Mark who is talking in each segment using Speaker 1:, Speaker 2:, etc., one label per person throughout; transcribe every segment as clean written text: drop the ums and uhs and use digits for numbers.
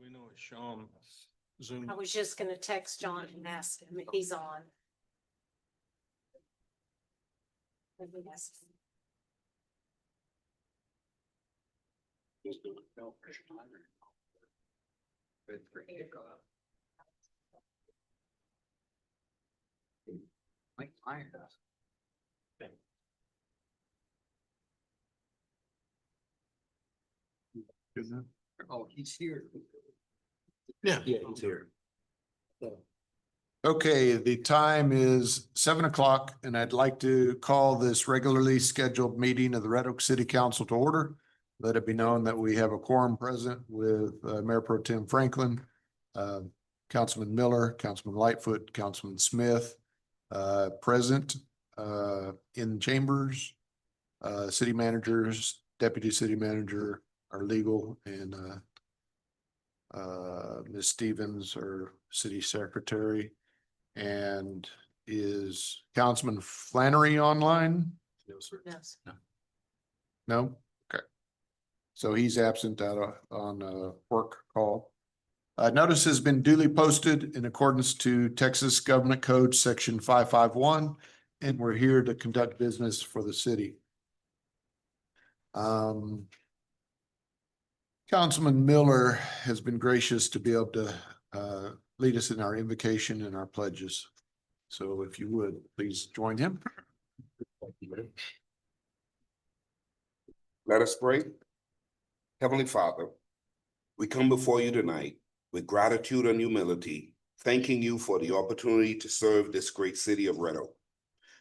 Speaker 1: we know it's Sean Zoom.
Speaker 2: I was just gonna text John and ask him if he's on.
Speaker 3: Mike Myers. Oh, he's here.
Speaker 1: Yeah.
Speaker 3: Yeah, he's here.
Speaker 4: Okay, the time is 7 o'clock and I'd like to call this regularly scheduled meeting of the Red Oak City Council to order. Let it be known that we have a quorum present with Mayor Pro Tem Franklin, Councilman Miller, Councilman Lightfoot, Councilman Smith, present in chambers, city managers, deputy city manager, our legal, and Ms. Stevens, our city secretary. And is Councilman Flannery online?
Speaker 3: No, sir.
Speaker 2: Yes.
Speaker 4: No? Okay. So he's absent out on a work call. Notice has been duly posted in accordance to Texas Government Code Section 551, and we're here to conduct business for the city. Councilman Miller has been gracious to be able to lead us in our invocation and our pledges. So if you would, please join him.
Speaker 5: Let us pray. Heavenly Father, we come before you tonight with gratitude and humility, thanking you for the opportunity to serve this great city of Red Oak.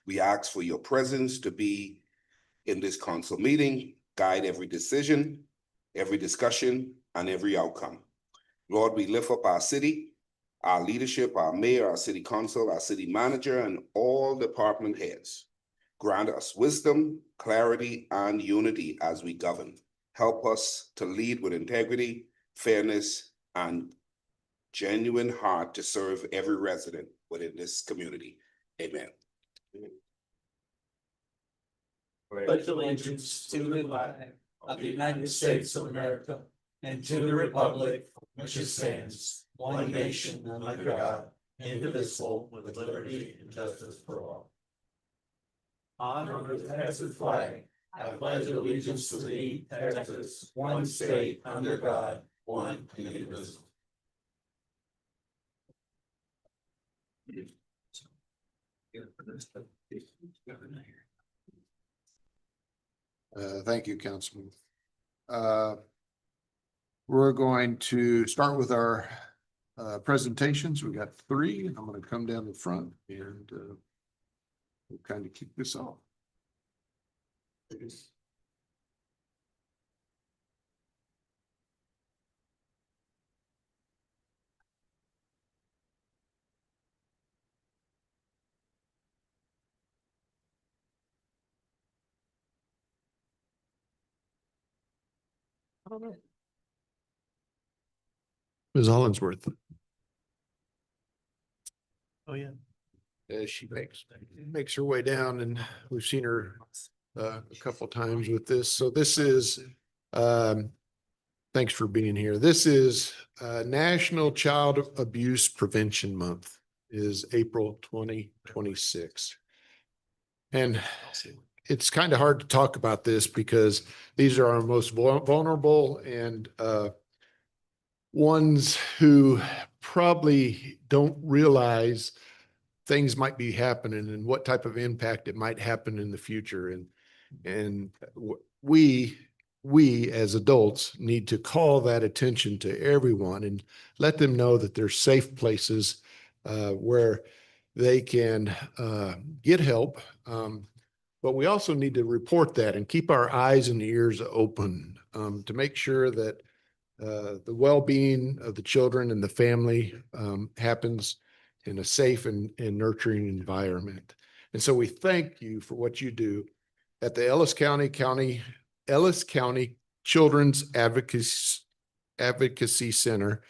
Speaker 5: We ask for your presence to be in this council meeting, guide every decision, every discussion, and every outcome. Lord, we lift up our city, our leadership, our mayor, our city council, our city manager, and all department heads. Grant us wisdom, clarity, and unity as we govern. Help us to lead with integrity, fairness, and genuine heart to serve every resident within this community. Amen.
Speaker 6: Pledge allegiance to the flag of the United States of America and to the republic which stands one nation under God, indivisible, with liberty and justice for all. Honor the Texas flag. I pledge allegiance to thee, Texas, one state under God, one indivisible.
Speaker 4: Thank you, Councilman. We're going to start with our presentations. We got 3. I'm going to come down the front and we'll kind of kick this off. Ms. Hollingsworth.
Speaker 1: Oh, yeah.
Speaker 4: As she makes her way down, and we've seen her a couple times with this. So this is, thanks for being here. This is National Child Abuse Prevention Month, is April 2026. And it's kind of hard to talk about this because these are our most vulnerable and ones who probably don't realize things might be happening and what type of impact it might happen in the future. And we as adults need to call that attention to everyone and let them know that there's safe places where they can get help. But we also need to report that and keep our eyes and ears open to make sure that the well-being of the children and the family happens in a safe and nurturing environment. And so we thank you for what you do at the Ellis County Children's Advocacy Center.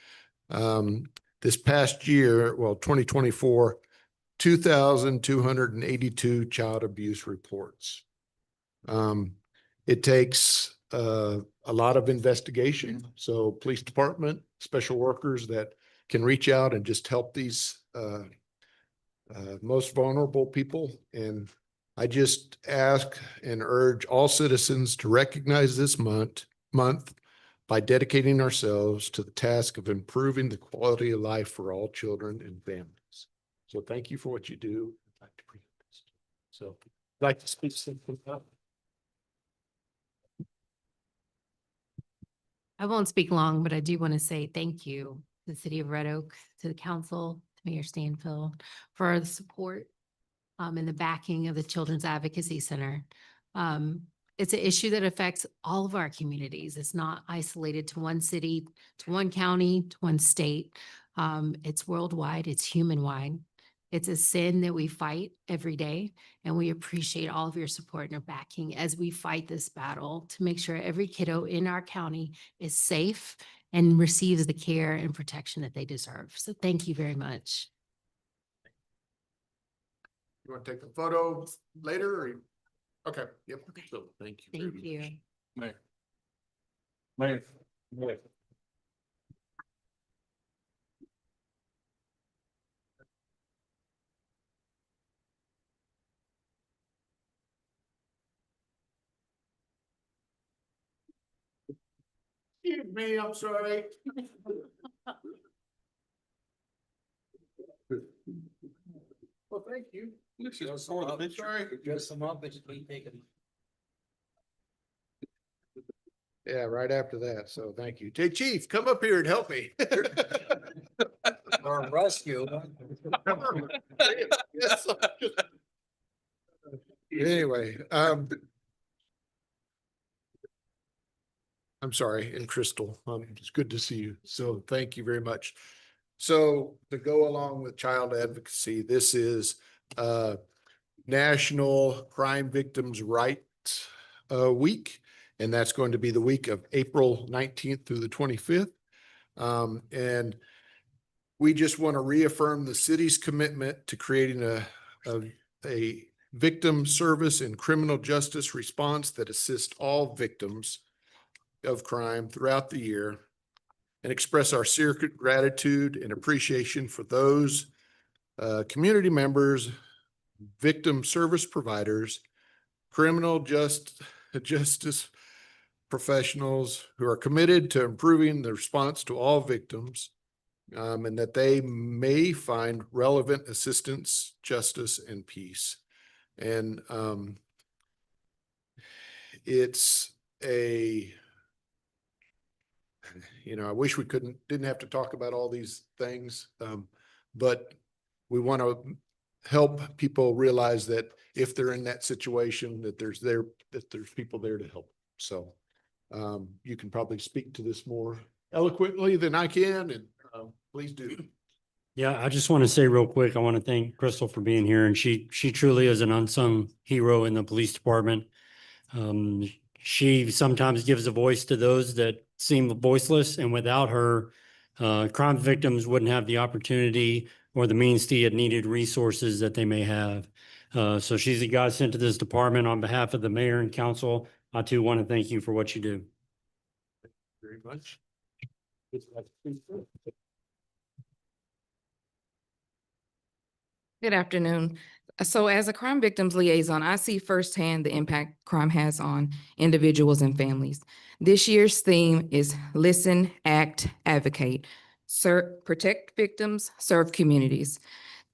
Speaker 4: This past year, well, 2024, 2,282 child abuse reports. It takes a lot of investigation. So police department, special workers that can reach out and just help these most vulnerable people. And I just ask and urge all citizens to recognize this month by dedicating ourselves to the task of improving the quality of life for all children and families. So thank you for what you do. I'd like to bring this. So I'd like to speak something up.
Speaker 7: I won't speak long, but I do want to say thank you to the city of Red Oak, to the council, to Mayor Stanfield for the support and the backing of the Children's Advocacy Center. It's an issue that affects all of our communities. It's not isolated to one city, to one county, to one state. It's worldwide, it's human-wide. It's a sin that we fight every day, and we appreciate all of your support and your backing as we fight this battle to make sure every kiddo in our county is safe and receives the care and protection that they deserve. So thank you very much.
Speaker 4: You want to take a photo later or? Okay, yep.
Speaker 7: Okay.
Speaker 4: So thank you. very
Speaker 7: Thank you.
Speaker 4: much.
Speaker 1: Mayor.
Speaker 4: Excuse me, I'm sorry. Well, thank you. Sorry.
Speaker 6: Dress them up and we take them.
Speaker 4: Yeah, right after that. So thank you. Hey, Chief, come up here and help me.
Speaker 6: Or rescue.
Speaker 4: Yes. Anyway, I'm sorry, and Crystal, it's good to see you. So thank you very much. So to go along with child advocacy, this is National Crime Victims' Rights Week, and that's going to be the week of April 19th through the 25th. And we just want to reaffirm the city's commitment to creating a victim service and criminal justice response that assists all victims of crime throughout the year, and express our sincere gratitude and appreciation for those community members, victim service providers, criminal justice professionals who are committed to improving the response to all victims, and that they may find relevant assistance, justice, and peace. And it's I wish we didn't have to talk about all these things, but we want to help people realize that if they're in that situation, that there's people there to help. So you can probably speak to this more eloquently than I can, and please do.
Speaker 8: Yeah, I just want to say real quick, I want to thank Crystal for being here, and she truly is an unsung hero in the police department. She sometimes gives a voice to those that seem voiceless, and without her, crime victims wouldn't have the opportunity or the means to get needed resources that they may have. So she's a godsend to this department. On behalf of the mayor and council, I too want to thank you for what you do.
Speaker 4: Very much.
Speaker 9: Good afternoon. So as a crime victims liaison, I see firsthand the impact crime has on individuals and families. This year's theme is listen, act, advocate, protect victims, serve communities.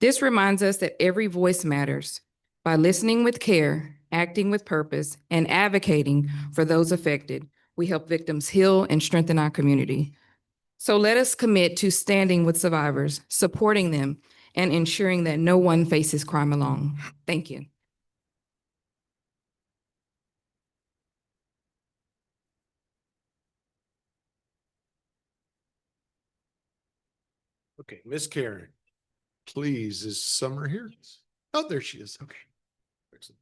Speaker 9: This reminds us that every voice matters. By listening with care, acting with purpose, and advocating for those affected, we help victims heal and strengthen our community. So let us commit to standing with survivors, supporting them, and ensuring that no one faces crime alone. Thank you.
Speaker 4: Okay, Miss Karen, please, is Summer here? Oh, there she is. Okay. Excellent.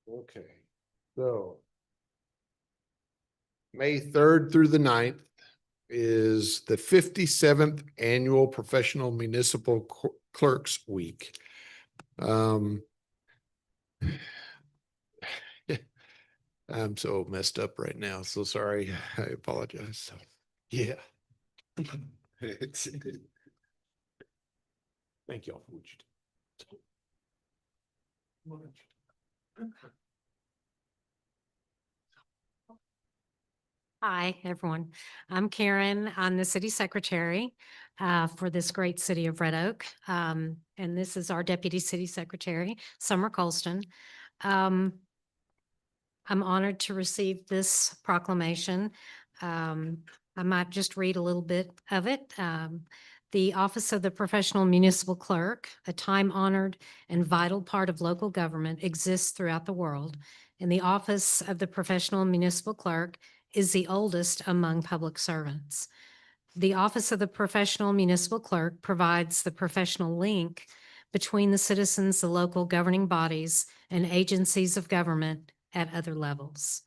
Speaker 4: Okay, so May 3rd through the 9th is the 57th Annual Professional Municipal Clerks Week. I'm so messed up right now. So sorry. I apologize. So, yeah. It's- Thank you all for what you did.
Speaker 2: Hi, everyone. I'm Karen. I'm the city secretary for this great city of Red Oak. And this is our deputy city secretary, Summer Colston. I'm honored to receive this proclamation. I might just read a little bit of it. The Office of the Professional Municipal Clerk, a time-honored and vital part of local government, exists throughout the world. And the Office of the Professional Municipal Clerk is the oldest among public servants. The Office of the Professional Municipal Clerk provides the professional link between the citizens, the local governing bodies, and agencies of government at other levels.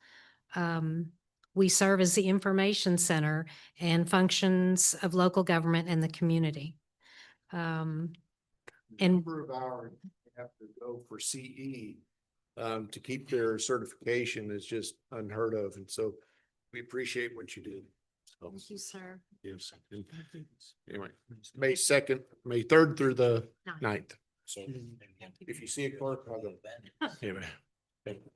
Speaker 2: We serve as the information center and functions of local government and the community.
Speaker 4: The
Speaker 2: And-
Speaker 4: number of hours you have to go for CE to keep their certification is just unheard of. And so we appreciate what you did. So,
Speaker 2: Thank you, sir.
Speaker 4: yes. And anyway, May 2nd, May 3rd through the
Speaker 2: Ninth.
Speaker 4: 9th. So if you see a clerk, I'll go. Anyway. thank you.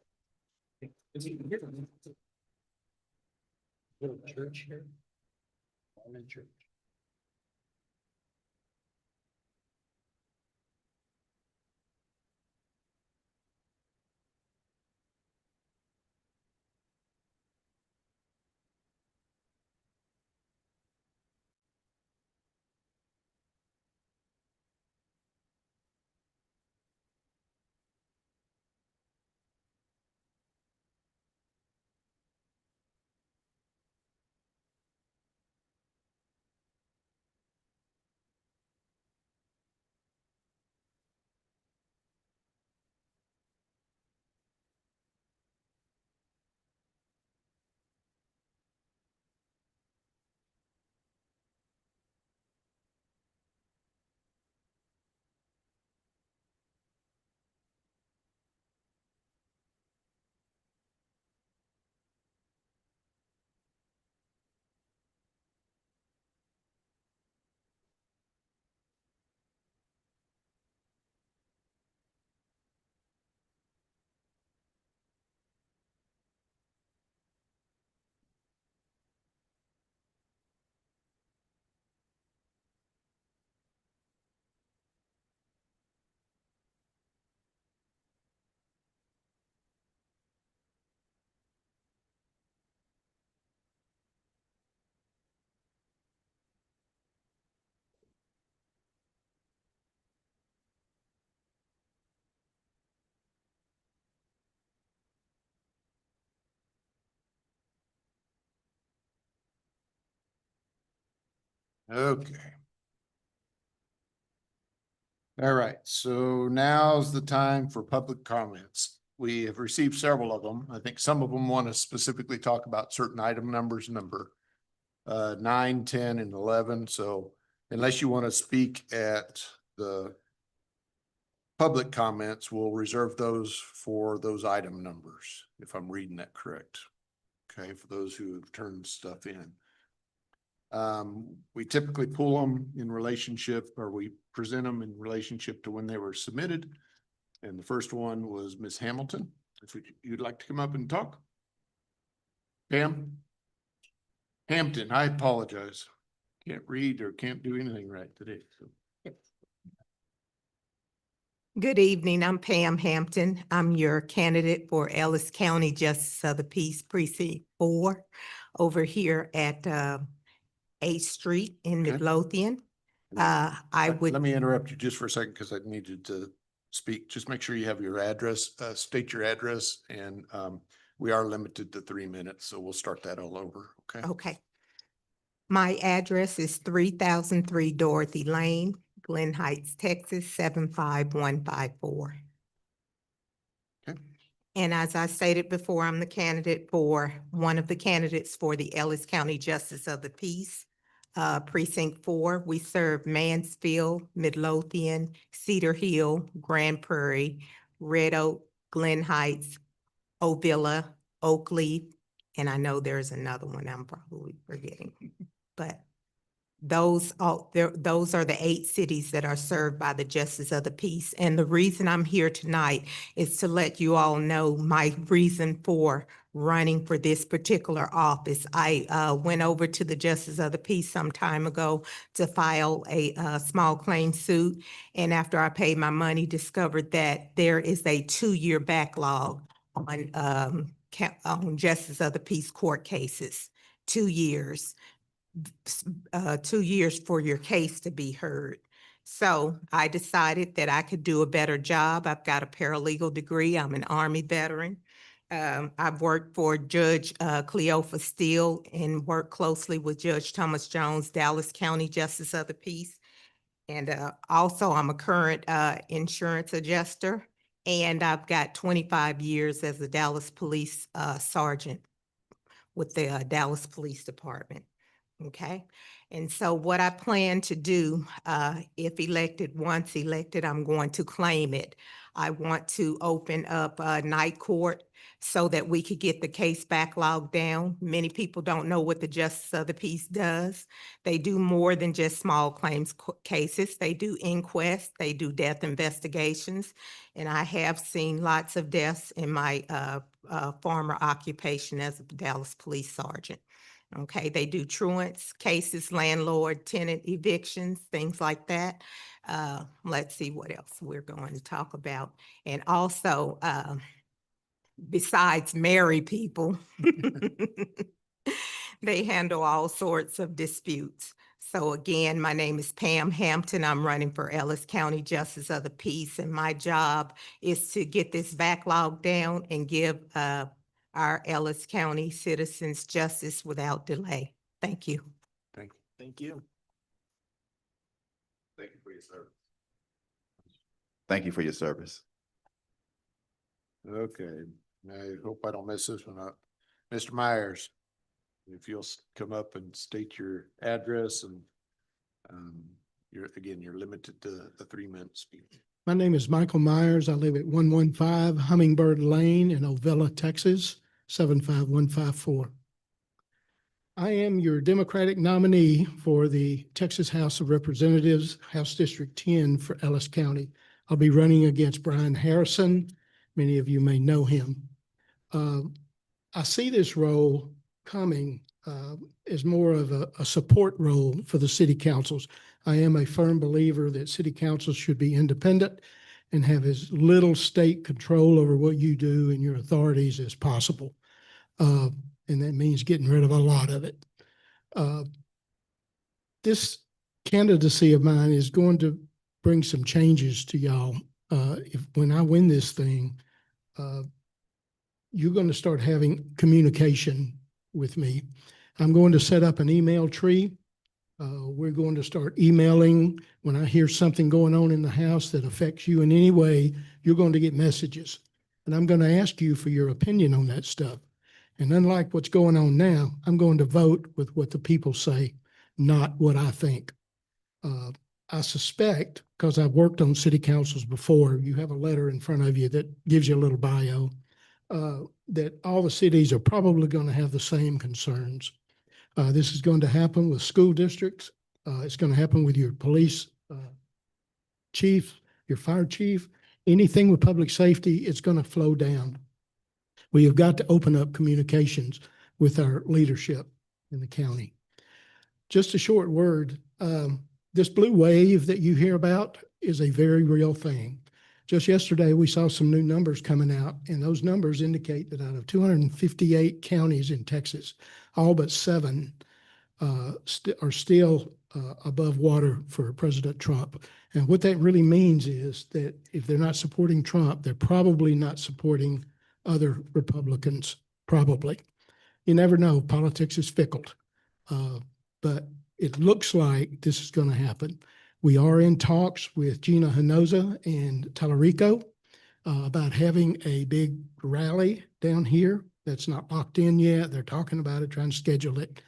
Speaker 6: Church here. I'm in church.
Speaker 4: Okay. All right, so now's the time for public comments. We have received several of them. I think some of them want to specifically talk about certain item numbers, number 9, 10, and 11. So unless you want to speak at the public comments, we'll reserve those for those item numbers, if I'm reading that correct. Okay, for those who have turned stuff in. We typically pull them in relationship, or we present them in relationship to when they were submitted. And the first one was Ms. Hamilton. If you'd like to come up and talk. Pam? Hampton, I apologize. Can't read or can't do anything right today. So.
Speaker 10: Good evening. I'm Pam Hampton. I'm your candidate for Ellis County Justice of the Peace Precinct 4 over here at 8th Street in
Speaker 4: Okay.
Speaker 10: Midlothian.
Speaker 4: Let me interrupt you just for a second because I needed to speak. Just make sure you have your address, state your address, and we are limited to 3 minutes, so we'll start that all over. Okay.
Speaker 10: Okay. My address is 3003 Dorothy Lane, Glen Heights, Texas, 75154.
Speaker 4: Okay.
Speaker 10: And as I stated before, I'm the candidate for one of the candidates for the Ellis County Justice of the Peace, Precinct 4. We serve Mansfield, Midlothian, Cedar Hill, Grand Prairie, Red Oak, Glen Heights, Ovilla, Oakleaf, and I know there's another one I'm probably forgetting. But those those are the 8 cities that are served by the Justice of the Peace. And the reason I'm here tonight is to let you all know my reason for running for this particular office. I went over to the Justice of the Peace some time ago to file a small claim suit. And after I paid my money, discovered that there is a 2-year backlog on Justice of the Peace court cases. 2 years. 2 years for your case to be heard. So I decided that I could do a better job. I've got a paralegal degree. I'm an Army veteran. I've worked for Judge Cleophas Steele and worked closely with Judge Thomas Jones, Dallas County Justice of the Peace. And also I'm a current insurance adjuster, and I've got 25 years as a Dallas Police Sergeant with the Dallas Police Department. Okay, and so what I plan to do, if elected, once elected, I'm going to claim it. I want to open up a night court so that we could get the case backlog down. Many people don't know what the Justice of the Peace does. They do more than just small claims cases. They do inquests, they do death investigations, and I have seen lots of deaths in my former occupation as a Dallas Police Sergeant. Okay, they do truants, cases, landlord, tenant evictions, things like that. Let's see what else we're going to talk about. And also, besides married people, they handle all sorts of disputes. So again, my name is Pam Hampton. I'm running for Ellis County Justice of the Peace, and my job is to get this backlog down and give our Ellis County citizens justice without delay. Thank you.
Speaker 4: Thank you.
Speaker 1: Thank you.
Speaker 5: Thank you for your service.
Speaker 11: Thank you for your service.
Speaker 4: Okay, I hope I don't mess this one up. Mr. Myers, if you'll come up and state your address and you're limited to a 3-minute speech.
Speaker 12: My name is Michael Myers. I live at 115 Hummingbird Lane in Ovilla, Texas, 75154. I am your Democratic nominee for the Texas House of Representatives, House District 10 for Ellis County. I'll be running against Brian Harrison. Many of you may know him. I see this role coming as more of a support role for the city councils. I am a firm believer that city councils should be independent and have as little state control over what you do and your authorities as possible. And that means getting rid of a lot of it. This candidacy of mine is going to bring some changes to y'all. When I win this thing, you're going to start having communication with me. I'm going to set up an email tree. We're going to start emailing. When I hear something going on in the house that affects you in any way, you're going to get messages. And I'm going to ask you for your opinion on that stuff. And unlike what's going on now, I'm going to vote with what the people say, not what I think. I suspect, because I've worked on city councils before, you have a letter in front of you that gives you a little bio, that all the cities are probably going to have the same concerns. This is going to happen with school districts. It's going to happen with your police chief, your fire chief, anything with public safety, it's going to flow down. We have got to open up communications with our leadership in the county. Just a short word. This blue wave that you hear about is a very real thing. Just yesterday, we saw some new numbers coming out, and those numbers indicate that out of 258 counties in Texas, all but 7 are still above water for President Trump. And what that really means is that if they're not supporting Trump, they're probably not supporting other Republicans, probably. You never know. Politics is fickle. But it looks like this is going to happen. We are in talks with Gina Hinoza and Tallarico about having a big rally down here. That's not locked in yet. They're talking about it, trying to schedule it,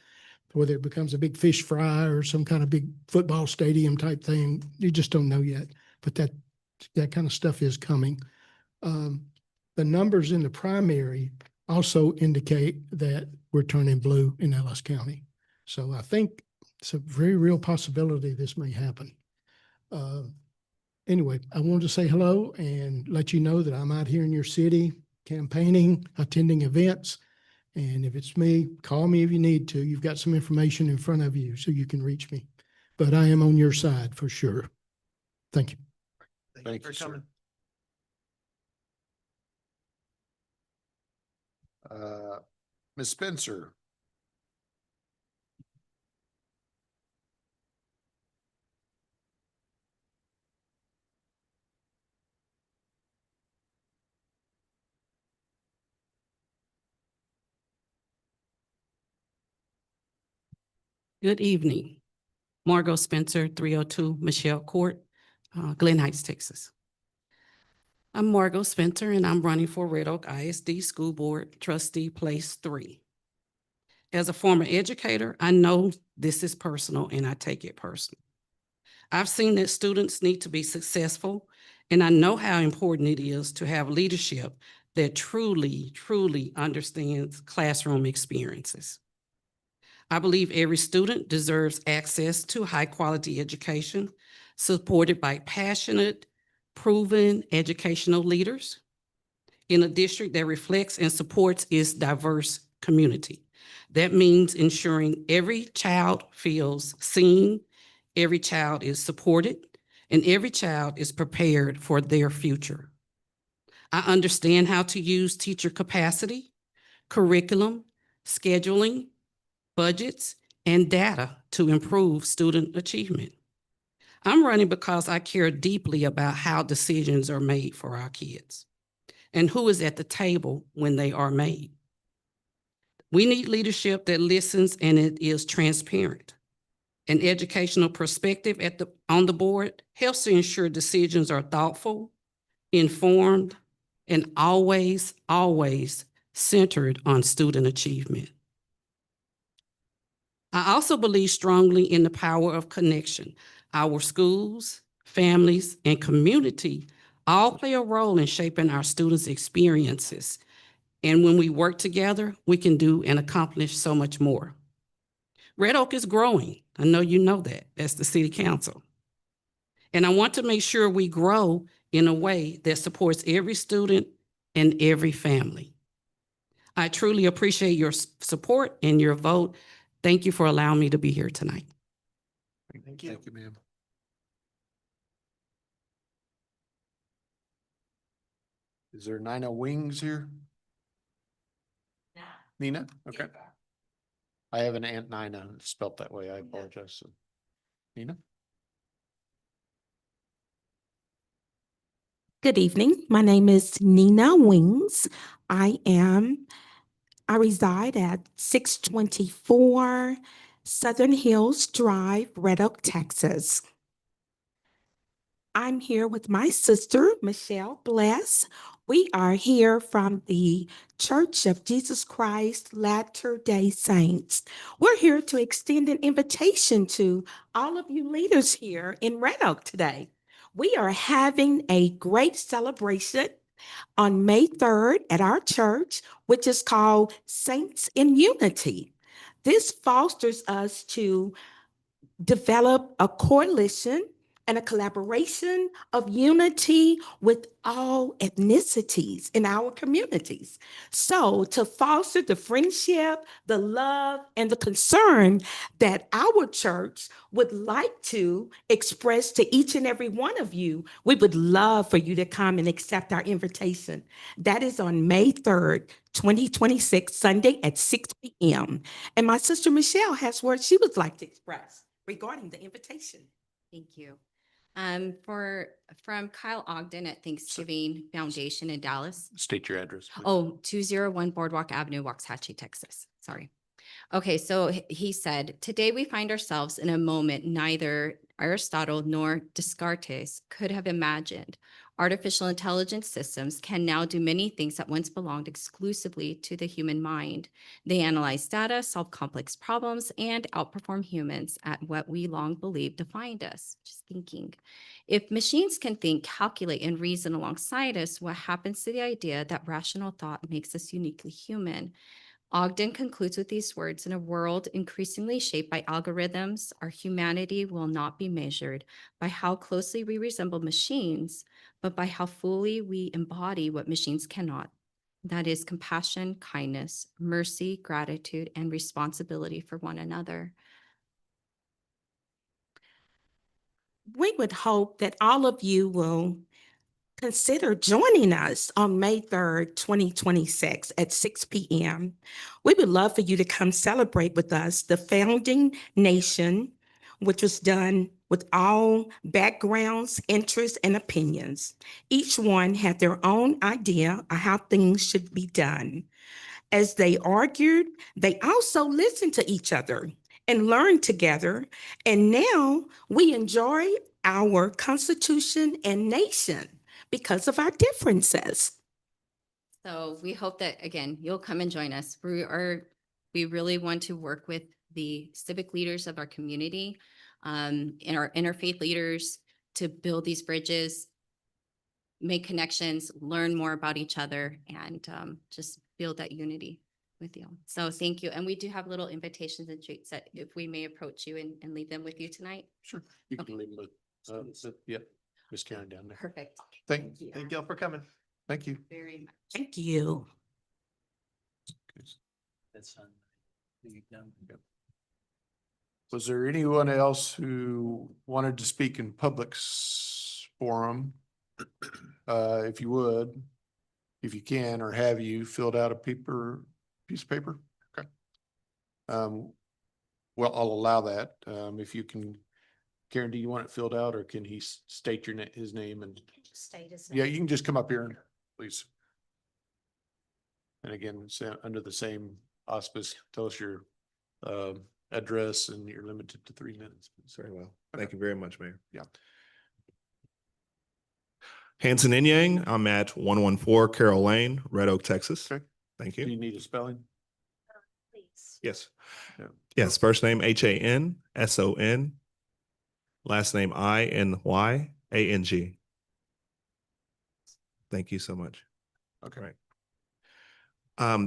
Speaker 12: whether it becomes a big fish fry or some kind of big football stadium type thing. You just don't know yet, but that kind of stuff is coming. The numbers in the primary also indicate that we're turning blue in Ellis County. So I think it's a very real possibility this may happen. Anyway, I wanted to say hello and let you know that I'm out here in your city campaigning, attending events. And if it's me, call me if you need to. You've got some information in front of you so you can reach me. But I am on your side for sure. Thank you.
Speaker 4: Thank
Speaker 1: for
Speaker 4: you, sir.
Speaker 1: coming.
Speaker 4: Ms. Spencer.
Speaker 13: Good evening. Margot Spencer, 302 Michelle Court, Glen Heights, Texas. I'm Margot Spencer, and I'm running for Red Oak ISD School Board Trustee Place 3. As a former educator, I know this is personal and I take it personal. I've seen that students need to be successful, and I know how important it is to have leadership that truly, truly understands classroom experiences. I believe every student deserves access to high-quality education supported by passionate, proven educational leaders in a district that reflects and supports its diverse community. That means ensuring every child feels seen, every child is supported, and every child is prepared for their future. I understand how to use teacher capacity, curriculum, scheduling, budgets, and data to improve student achievement. I'm running because I care deeply about how decisions are made for our kids and who is at the table when they are made. We need leadership that listens and it is transparent. An educational perspective on the board helps to ensure decisions are thoughtful, informed, and always, always centered on student achievement. I also believe strongly in the power of connection. Our schools, families, and community all play a role in shaping our students' experiences. And when we work together, we can do and accomplish so much more. Red Oak is growing. I know you know that as the city council. And I want to make sure we grow in a way that supports every student and every family. I truly appreciate your support and your vote. Thank you for allowing me to be here tonight.
Speaker 1: Thank you.
Speaker 4: Thank you, ma'am. Is there Nina Wings here? Nina? Okay. I have an Aunt Nina spelt that way. I apologize. So, Nina?
Speaker 14: Good evening. My name is Nina Wings. I reside at 624 Southern Hills Drive, Red Oak, Texas. I'm here with my sister, Michelle Bless. We are here from the Church of Jesus Christ Latter-day Saints. We're here to extend an invitation to all of you leaders here in Red Oak today. We are having a great celebration on May 3rd at our church, which is called Saints in Unity. This fosters us to develop a coalition and a collaboration of unity with all ethnicities in our communities. So to foster the friendship, the love, and the concern that our church would like to express to each and every one of you, we would love for you to come and accept our invitation. That is on May 3rd, 2026, Sunday at 6 p.m. And my sister Michelle has words she would like to express regarding the invitation.
Speaker 15: Thank you. From Kyle Ogden at Thanksgiving Foundation in Dallas.
Speaker 4: State your address, please.
Speaker 15: Oh, 201 Boardwalk Avenue, Waxahachie, Texas. Sorry. Okay, so he said, today we find ourselves in a moment neither Aristotle nor Descartes could have imagined, Artificial intelligence systems can now do many things that once belonged exclusively to the human mind. They analyze data, solve complex problems, and outperform humans at what we long believed defined us, just thinking. If machines can think, calculate, and reason alongside us, what happens to the idea that rational thought makes us uniquely human? Ogden concludes with these words: in a world increasingly shaped by algorithms, our humanity will not be measured by how closely we resemble machines, but by how fully we embody what machines cannot. That is compassion, kindness, mercy, gratitude, and responsibility for one another.
Speaker 14: We would hope that all of you will consider joining us on May 3rd, 2026 at 6 p.m. We would love for you to come celebrate with us the founding nation, which was done with all backgrounds, interests, and opinions. Each one had their own idea of how things should be done. As they argued, they also listened to each other and learned together. And now we enjoy our Constitution and nation because of our differences.
Speaker 15: So we hope that, again, you'll come and join us. We really want to work with the civic leaders of our community, and our interfaith leaders to build these bridges, make connections, learn more about each other, and just build that unity with you. So thank you. And we do have little invitations and treats that if we may approach you and leave them with you tonight.
Speaker 4: Sure. You can leave them with, yep, Miss Karen down there.
Speaker 15: Perfect.
Speaker 4: Thank
Speaker 1: Thank y'all for coming.
Speaker 4: Thank you.
Speaker 15: Very much.
Speaker 14: Thank you.
Speaker 6: That's done.
Speaker 4: Was there anyone else who wanted to speak in public forum? If you would, if you can, or have you filled out a piece of paper? Okay. Well, I'll allow that. If you can, Karen, do you want it filled out, or can he state his name and?
Speaker 2: State his
Speaker 4: Yeah,
Speaker 2: name.
Speaker 4: you can just come up here, please. And again, under the same auspice, tell us your address, and you're limited to 3 minutes.
Speaker 16: Very well. Thank you very much, Mayor.
Speaker 4: Yeah.
Speaker 16: Hanson Inyang, I'm at 114 Carroll Lane, Red Oak, Texas.
Speaker 4: Okay.
Speaker 16: Thank
Speaker 4: Do
Speaker 16: you.
Speaker 4: you need a spelling?
Speaker 2: Please.
Speaker 16: Yes.
Speaker 4: Yeah.
Speaker 16: Yes, first name Hanson, last name Inyang. Thank you so much.
Speaker 4: Okay.
Speaker 16: Right.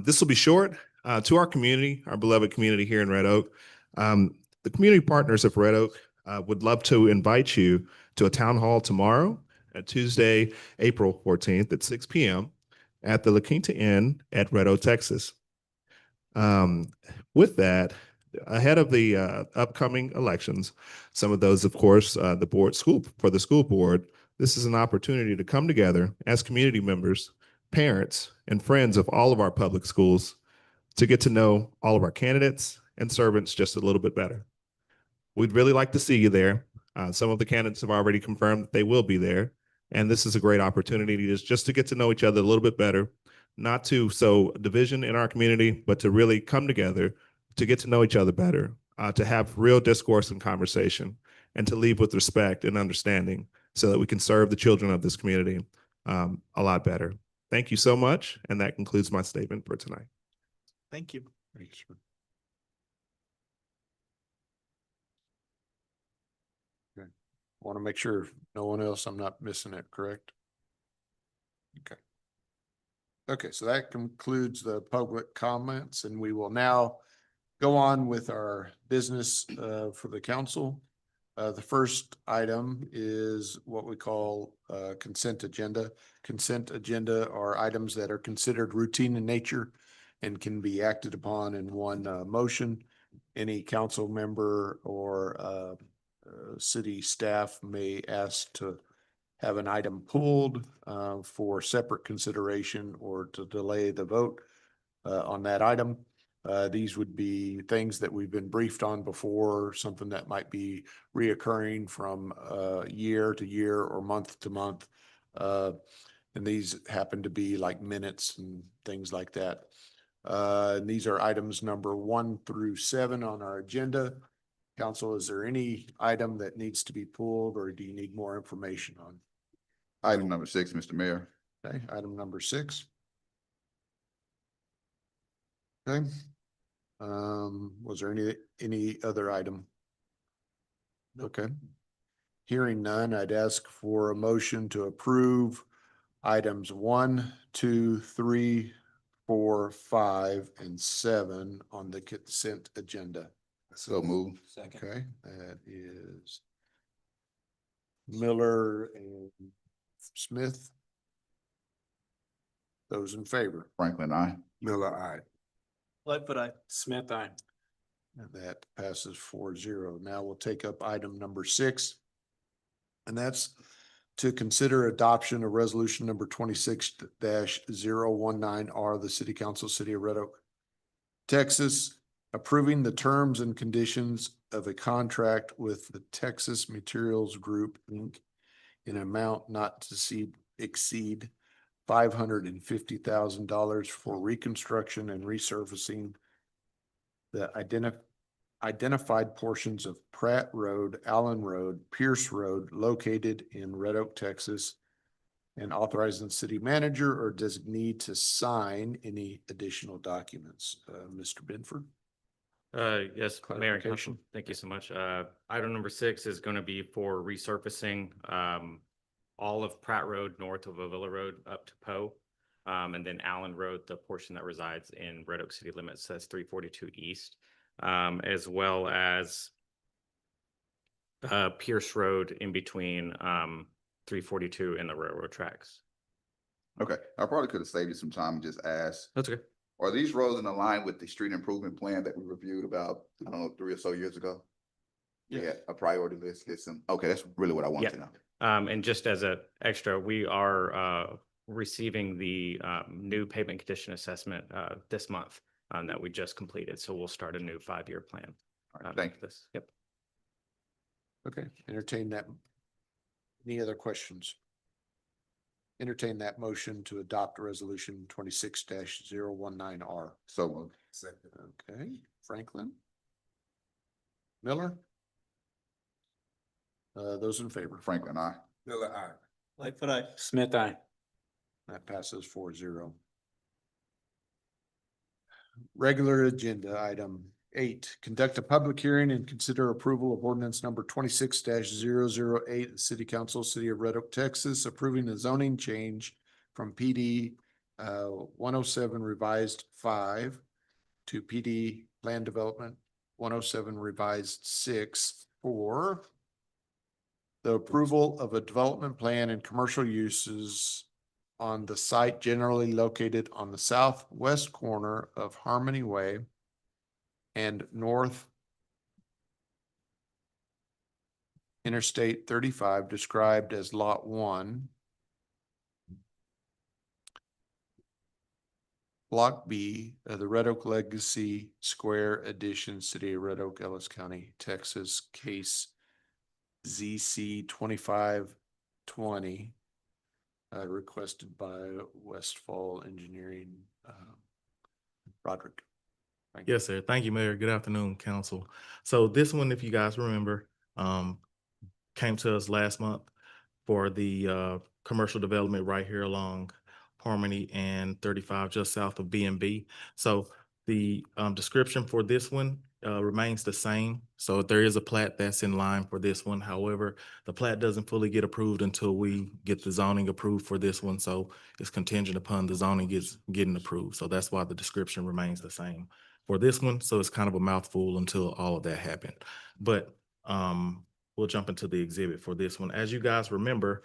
Speaker 16: This will be short. To our community, our beloved community here in Red Oak, the community partners of Red Oak would love to invite you to a town hall tomorrow, Tuesday, April 14th at 6 p.m. at the La Quinta Inn at Red Oak, Texas. With that, ahead of the upcoming elections, some of those, of course, the school board, this is an opportunity to come together as community members, parents, and friends of all of our public schools to get to know all of our candidates and servants just a little bit better. We'd really like to see you there. Some of the candidates have already confirmed that they will be there. And this is a great opportunity just to get to know each other a little bit better, not to sow division in our community, but to really come together to get to know each other better, to have real discourse and conversation, and to leave with respect and understanding so that we can serve the children of this community a lot better. Thank you so much. And that concludes my statement for tonight.
Speaker 1: Thank you.
Speaker 4: Thanks. Okay. Want to make sure no one else, I'm not missing it, correct? Okay. Okay, so that concludes the public comments, and we will now go on with our business for the council. The first item is what we call consent agenda. Consent agenda are items that are considered routine in nature and can be acted upon in one motion. Any council member or city staff may ask to have an item pulled for separate consideration or to delay the vote on that item. These would be things that we've been briefed on before, something that might be reoccurring from year to year or month to month. And these happen to be like minutes and things like that. And these are items number 1 through 7 on our agenda. Council, is there any item that needs to be pulled, or do you need more information on
Speaker 11: Item number 6, Mr. Mayor.
Speaker 4: Okay, item number 6. Okay. Was there any other item? Okay. Hearing none, I'd ask for a motion to approve items 1, 2, 3, 4, 5, and 7 on the consent agenda.
Speaker 11: So move.
Speaker 3: Second.
Speaker 4: Okay, that is Miller and Smith. Those in favor?
Speaker 11: Franklin, I.
Speaker 5: Miller, I.
Speaker 1: Lightfoot, aye. Smith, aye.
Speaker 4: And that passes 4-0. Now we'll take up item number 6. And that's to consider adoption of resolution number 26-019R, the City Council, City of Red Oak, Texas, approving the terms and conditions of a contract with the Texas Materials Group, Inc. in amount not to exceed $550,000 for reconstruction and resurfacing the identified portions of Pratt Road, Allen Road, Pierce Road located in Red Oak, Texas, and authorizing the city manager or designee to sign any additional documents. Mr. Binford?
Speaker 17: Yes, Mayor and Council,
Speaker 4: Clarification.
Speaker 17: thank you so much. Item number 6 is going to be for resurfacing all of Pratt Road north of Avila Road up to Poe. And then Allen Road, the portion that resides in Red Oak city limits, that's 342 East, as well as Pierce Road in between 342 and the railroad tracks.
Speaker 11: Okay, I probably could have saved you some time and just asked.
Speaker 17: That's okay.
Speaker 11: Are these roads in line with the street improvement plan that we reviewed about, I don't know, 3 or so years ago? Yeah, a priority list, get some, okay, that's really what I wanted to know.
Speaker 17: And just as an extra, we are receiving the new pavement condition assessment this month that we just completed. So we'll start a new 5-year plan.
Speaker 11: All right, thank you.
Speaker 17: This. Yep.
Speaker 4: Okay, entertain that. Any other questions? Entertain that motion to adopt resolution 26-019R.
Speaker 11: So moved.
Speaker 4: Okay, Franklin? Miller? Those in favor?
Speaker 11: Franklin, I.
Speaker 5: Miller, I.
Speaker 1: Lightfoot, aye. Smith, aye.
Speaker 4: That passes 4-0. Regular agenda item 8, conduct a public hearing and consider approval of ordinance number 26-008, the City Council, City of Red Oak, Texas, approving the zoning change from PD 107 revised 5 to PD Plan Development 107 revised 6 for the approval of a development plan and commercial uses on the site generally located on the southwest corner of Harmony Way and North Interstate 35, described as Lot 1. Block B of the Red Oak Legacy Square Edition, City of Red Oak, Ellis County, Texas, case ZC 2520, requested by Westfall Engineering. Roderick. Thank you.
Speaker 18: Yes, sir. Thank you, Mayor. Good afternoon, council. So this one, if you guys remember, came to us last month for the commercial development right here along Harmony and 35, just south of B&B. So the description for this one remains the same. So there is a plat that's in line for this one. However, the plat doesn't fully get approved until we get the zoning approved for this one. So it's contingent upon the zoning getting approved. So that's why the description remains the same for this one. So it's kind of a mouthful until all of that happened. But we'll jump into the exhibit for this one. As you guys remember,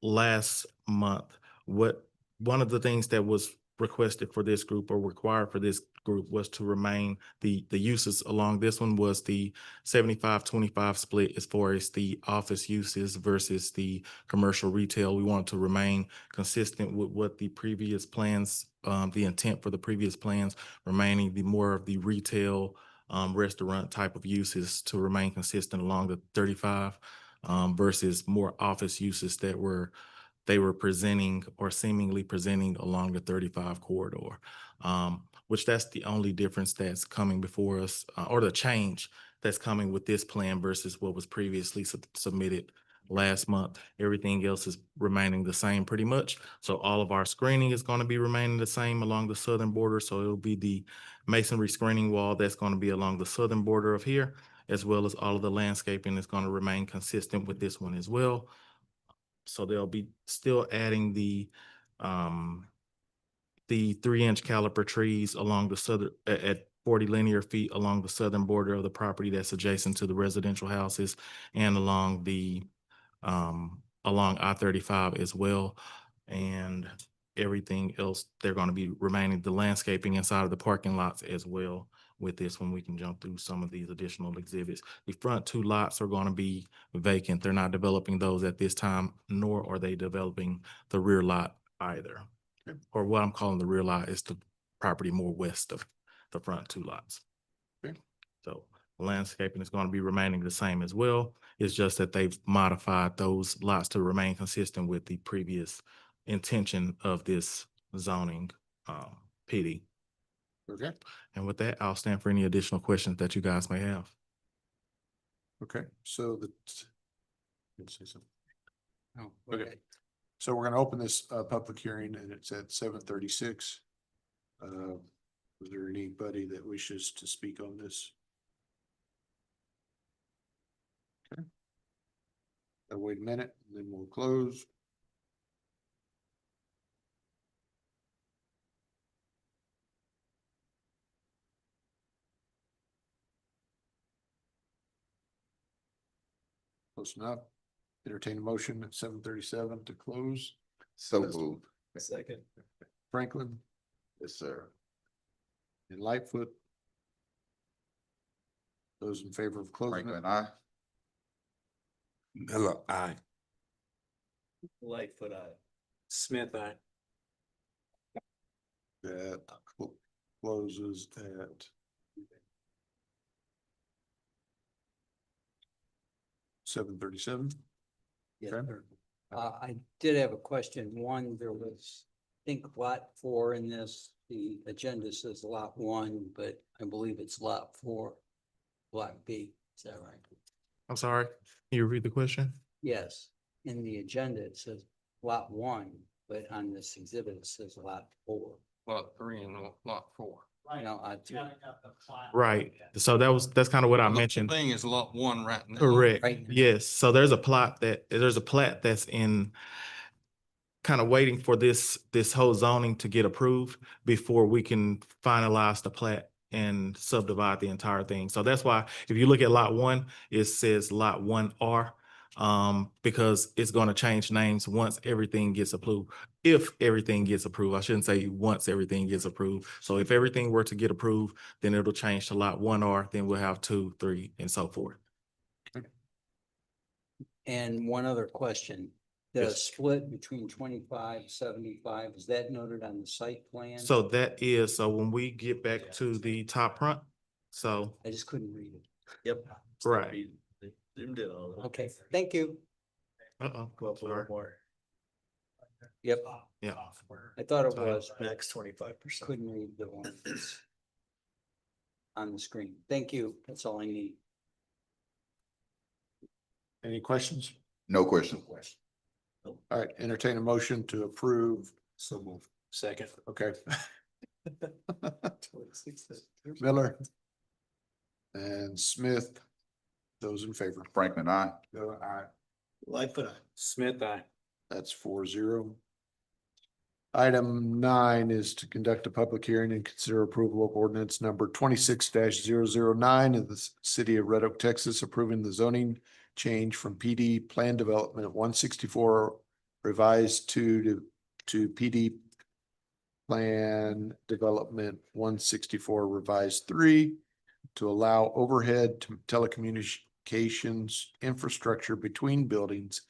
Speaker 18: last month, one of the things that was requested for this group or required for this group was to remain the uses along this one was the 75-25 split as far as the office uses versus the commercial retail. We wanted to remain consistent with what the previous plans, the intent for the previous plans, remaining the more of the retail restaurant type of uses to remain consistent along the 35 versus more office uses that they were presenting or seemingly presenting along the 35 corridor, which that's the only difference that's coming before us or the change that's coming with this plan versus what was previously submitted last month. Everything else is remaining the same pretty much. So all of our screening is going to be remaining the same along the southern border. So it'll be the masonry screening wall that's going to be along the southern border of here, as well as all of the landscaping is going to remain consistent with this one as well. So they'll be still adding the 3-inch caliper trees along the southern, at 40 linear feet along the southern border of the property that's adjacent to the residential houses and along the, along I-35 as well. And everything else, they're going to be remaining the landscaping inside of the parking lots as well. With this one, we can jump through some of these additional exhibits. The front 2 lots are going to be vacant. They're not developing those at this time, nor are they developing the rear lot either. Or what I'm calling the rear lot is the property more west of the front 2 lots.
Speaker 4: Okay.
Speaker 18: So landscaping is going to be remaining the same as well. It's just that they've modified those lots to remain consistent with the previous intention of this zoning PD.
Speaker 4: Okay.
Speaker 18: And with that, I'll stand for any additional questions that you guys may have.
Speaker 4: Okay, so let's say something.
Speaker 3: Oh,
Speaker 4: Okay. So we're gonna open this public hearing and it's at 7:36. Is there anybody that wishes to speak on this? Okay. I'll wait a minute and then we'll close. Close enough. Entertain a motion at 7:37 to close.
Speaker 11: So moved.
Speaker 3: Second.
Speaker 4: Franklin
Speaker 11: Yes, sir.
Speaker 4: and Lightfoot. Those in favor of closing
Speaker 11: Franklin,
Speaker 4: it.
Speaker 11: aye.
Speaker 5: Miller, aye.
Speaker 3: Lightfoot, aye.
Speaker 1: Smith, aye.
Speaker 4: That closes at 7:37.
Speaker 3: Yes,
Speaker 4: Okay.
Speaker 3: sir. I did have a question. One, there was, I think lot 4 in this, the agenda says lot 1, but I believe it's lot 4, block B. Is that right?
Speaker 18: I'm sorry, can you repeat the question?
Speaker 3: Yes, in the agenda, it says lot 1, but on this exhibit, it says lot 4.
Speaker 6: Lot 3 and lot 4.
Speaker 3: No,
Speaker 18: Right, so that's kind of what I mentioned.
Speaker 6: Thing is lot 1 right now.
Speaker 18: Correct,
Speaker 3: Right.
Speaker 18: yes, so there's a plat that's in kind of waiting for this whole zoning to get approved before we can finalize the plat and subdivide the entire thing. So that's why if you look at lot 1, it says lot 1R. Because it's going to change names once everything gets approved. If everything gets approved, I shouldn't say once everything gets approved. So if everything were to get approved, then it'll change to lot 1R, then we'll have 2, 3, and so forth.
Speaker 3: And one other question, the
Speaker 18: Yes.
Speaker 3: split between 25, 75, is that noted on the site plan?
Speaker 18: So that is, so when we get back to the top front, so,
Speaker 3: I just couldn't read it.
Speaker 6: Yep.
Speaker 18: right.
Speaker 3: Okay, thank you.
Speaker 18: Uh-oh, sorry.
Speaker 3: Yep,
Speaker 18: Yeah.
Speaker 3: I thought it
Speaker 18: Sorry.
Speaker 3: was.
Speaker 6: Max 25%.
Speaker 3: Couldn't read the one that's on the screen. Thank you. That's all I need.
Speaker 4: Any questions?
Speaker 11: No question.
Speaker 4: All right, entertain a motion to approve.
Speaker 1: So move. Second.
Speaker 4: Okay. Miller and Smith, those in favor.
Speaker 11: Franklin, aye.
Speaker 4: Aye.
Speaker 1: Lightfoot, aye. Smith, aye.
Speaker 4: That's 4-0. Item 9 is to conduct a public hearing and consider approval of ordinance number 26-009 of the city of Red Oak, Texas, approving the zoning change from PD Plan Development of 164 revised to PD Plan Development 164 revised 3 to allow overhead telecommunications infrastructure between buildings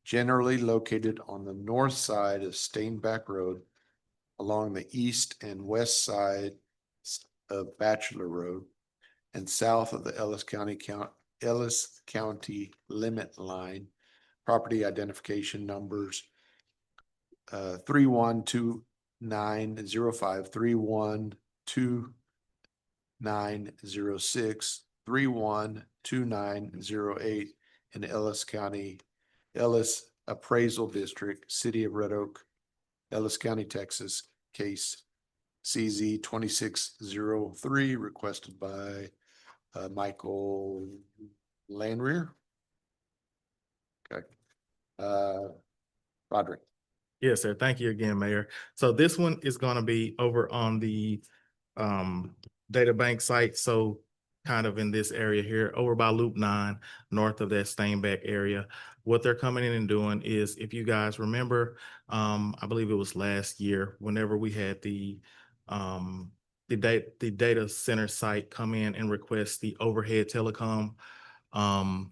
Speaker 4: generally located on the north side of Stainback Road along the east and west side of Bachelor Road and south of the Ellis County limit line. Property identification numbers 312905, 312906, 312908 in Ellis County Ellis Appraisal District, City of Red Oak, Ellis County, Texas, case CZ 2603, requested by Michael Landrier. Okay. Roderick.
Speaker 18: Yes, sir. Thank you again, Mayor. So this one is gonna be over on the data bank site. So kind of in this area here, over by Loop 9, north of that Steinbeck area. What they're coming in and doing is, if you guys remember, I believe it was last year, whenever we had the data center site come in and request the overhead telecom, overhead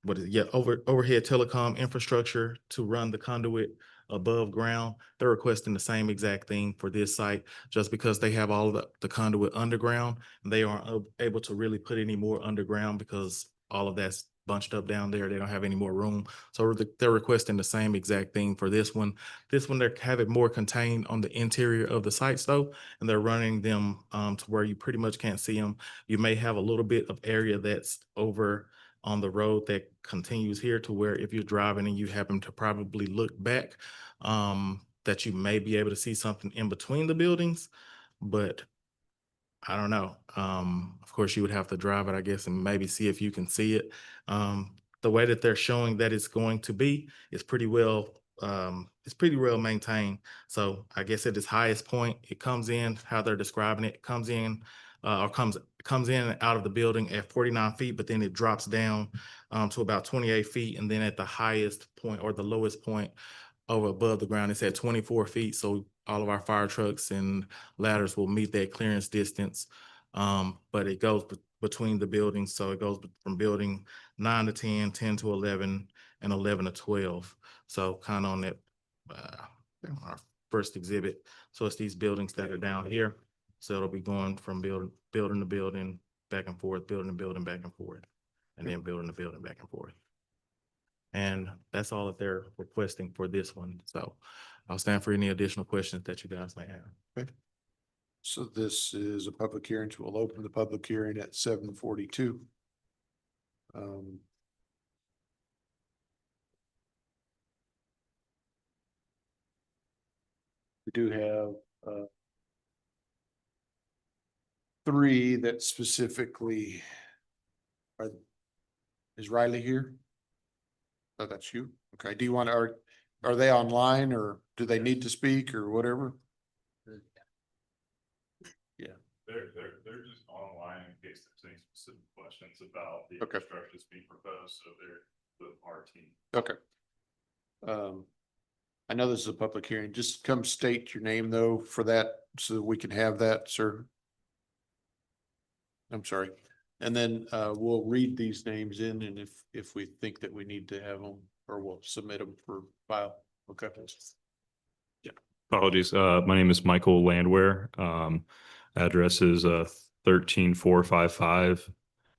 Speaker 18: telecom infrastructure to run the conduit above ground. They're requesting the same exact thing for this site, just because they have all the conduit underground. They aren't able to really put any more underground because all of that's bunched up down there. They don't have any more room. So they're requesting the same exact thing for this one. This one, they have it more contained on the interior of the sites though, and they're running them to where you pretty much can't see them. You may have a little bit of area that's over on the road that continues here, to where if you're driving and you happen to probably look back, that you may be able to see something in between the buildings, but I don't know. Of course, you would have to drive it, I guess, and maybe see if you can see it. The way that they're showing that it's going to be is pretty well maintained. So I guess at its highest point, it comes in how they're describing it, comes in or comes in and out of the building at 49 feet, but then it drops down to about 28 feet. And then at the highest point or the lowest point over above the ground, it's at 24 feet. So all of our fire trucks and ladders will meet that clearance distance. But it goes between the buildings. So it goes from building 9 to 10, 10 to 11, and 11 to 12. So kind of on that, our first exhibit. So it's these buildings that are down here. So it'll be going from building to building, back and forth, building to building, back and forth, and then building to building, back and forth. And that's all that they're requesting for this one. So I'll stand for any additional questions that you guys may have.
Speaker 4: Okay. So this is a public hearing, so we'll open the public hearing at 7:42. We do have three that specifically are, is Riley here? Oh, that's you. Okay. Do you want, are they online, or do they need to speak or whatever? Yeah.
Speaker 19: They're just online in case there's any specific questions about the
Speaker 4: Okay.
Speaker 19: infrastructure that's being proposed, so they're with our team.
Speaker 4: Okay. I know this is a public hearing. Just come state your name though for that, so that we can have that, sir. I'm sorry. And then we'll read these names in, and if we think that we need to have them, or we'll submit them for file. Okay.
Speaker 19: Apologies. My name is Michael Landwehr. Address is 13455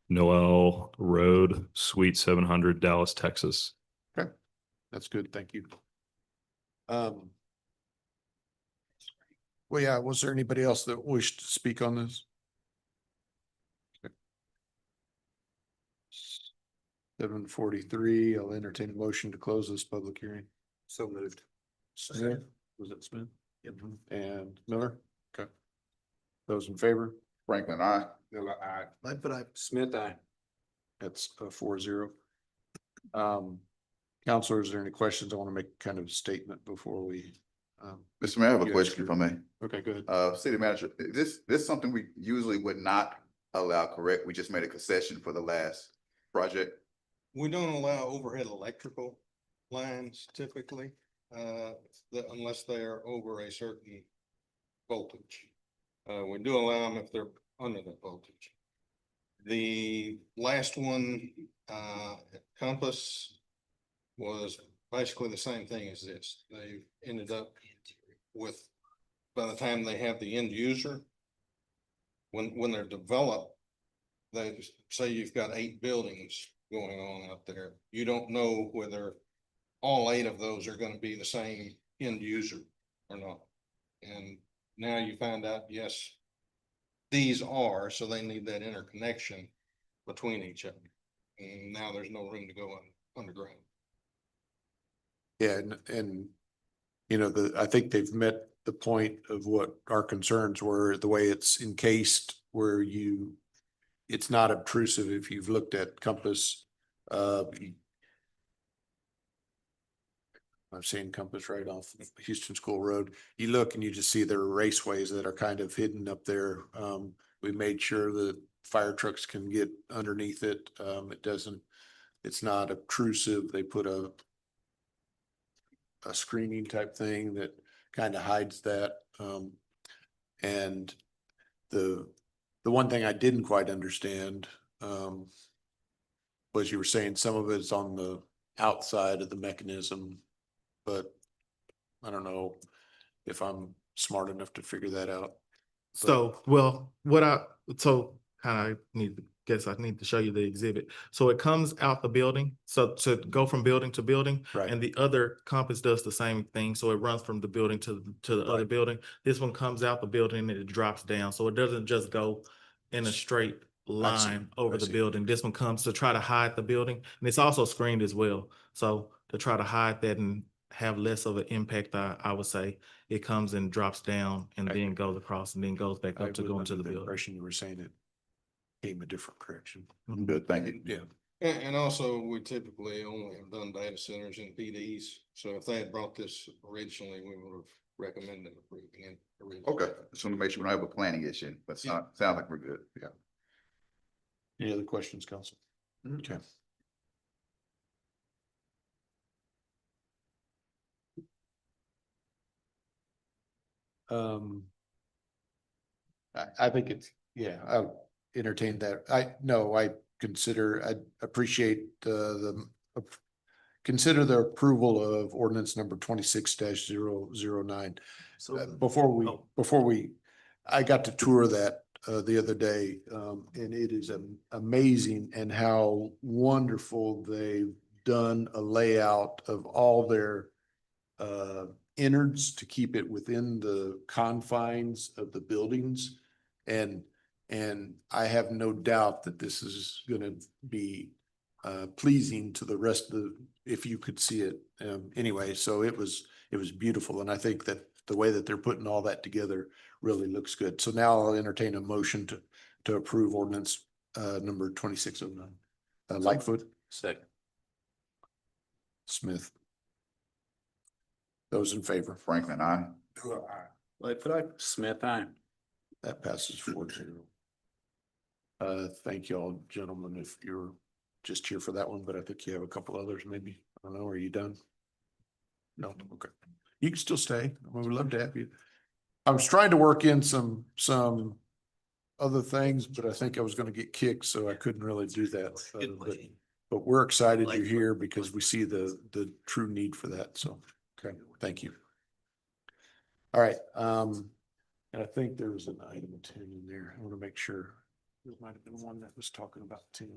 Speaker 19: Noel Road, Suite 700, Dallas, Texas.
Speaker 4: Okay. That's good. Thank you. Well, yeah, was there anybody else that wished to speak on this? 7:43, I'll entertain a motion to close this public hearing.
Speaker 1: So moved.
Speaker 4: Smith, was it Smith? Yep. And Miller? Okay. Those in favor?
Speaker 11: Franklin, I.
Speaker 5: Miller, aye.
Speaker 1: Lightfoot, aye. Smith, aye.
Speaker 4: That's 4-0. Counselor, is there any questions? I want to make kind of a statement before we.
Speaker 11: Mr. Mayor, I have a
Speaker 4: Yeah,
Speaker 11: question
Speaker 4: sure.
Speaker 11: if I may.
Speaker 4: Okay, go ahead.
Speaker 11: City manager, this is something we usually would not allow, correct? We just made a concession for the last project.
Speaker 20: We don't allow overhead electrical lines typically, unless they are over a certain voltage. We do allow them if they're under the voltage. The last one, at Compass, was basically the same thing as this. They ended up with, by the time they have the end user, when they're developed, they say you've got 8 buildings going on out there. You don't know whether all 8 of those are going to be the same end user or not. And now you find out, yes, these are, so they need that interconnection between each other. And now there's no room to go underground.
Speaker 4: Yeah, you know, I think they've met the point of what our concerns were, the way it's encased, where it's not obtrusive. If you've looked at Compass, I've seen Compass right off of Houston School Road. You look and you just see there are raceways that are kind of hidden up there. We made sure that fire trucks can get underneath it. It's not obtrusive. They put a screening type thing that kind of hides that. And the one thing I didn't quite understand was you were saying some of it's on the outside of the mechanism, but I don't know if I'm smart enough to figure that out.
Speaker 18: So, kind of guess I need to show you the exhibit. So it comes out the building. So to go from building to building,
Speaker 4: Right.
Speaker 18: and the other Compass does the same thing. So it runs from the building to the other building. This one comes out the building and it drops down. So it doesn't just go in a straight line over the building. This one comes to try to hide the building, and it's also screened as well. So to try to hide that and have less of an impact, I would say it comes and drops down and then goes across and then goes back up to go into the building.
Speaker 4: Impression you were saying it came a different direction.
Speaker 11: Good, thank you.
Speaker 4: Yeah.
Speaker 20: And also, we typically only have done data centers and PDs. So if they had brought this originally, we would have recommended approving it originally.
Speaker 11: Okay, just want to make sure we don't have a planning issue, but sound like we're good. Yeah.
Speaker 4: Any other questions, council? Okay. I think it's, yeah, I entertain that. I appreciate consider the approval of ordinance number 26-009. Before we, I got to tour that the other day, and it is amazing and how wonderful they've done a layout of all their innards to keep it within the confines of the buildings. And I have no doubt that this is gonna be pleasing to the rest of if you could see it. Anyway, so it was beautiful. And I think that the way that they're putting all that together really looks good. So now I'll entertain a motion to approve ordinance number 2609. Lightfoot.
Speaker 1: Second.
Speaker 4: Smith. Those in favor?
Speaker 11: Franklin, aye.
Speaker 1: Lightfoot, aye. Smith, aye.
Speaker 4: That passes 4-0. Thank you all, gentlemen, if you're just here for that one, but I think you have a couple others maybe. I don't know, are you done? No, okay. You can still stay. We would love to have you. I was trying to work in some other things, but I think I was gonna get kicked, so I couldn't really do that. But we're excited you're here because we see the true need for that, so, okay, thank you. All right, and I think there was an item 10 in there. I want to make sure. There might have been one that was talking about 10.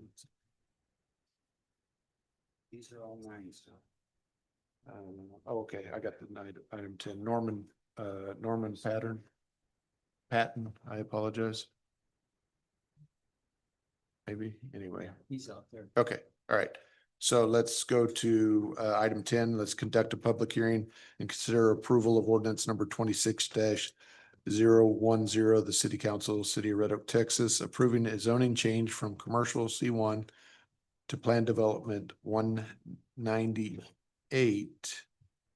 Speaker 3: These are all nice.
Speaker 4: Okay, I got the item 10. Norman Patton, I apologize. Maybe, anyway.
Speaker 3: He's out there.
Speaker 4: Okay, all right. So let's go to item 10. Let's conduct a public hearing and consider approval of ordinance number 26-010, the City Council, City of Red Oak, Texas, approving a zoning change from commercial C1 to plan development 198,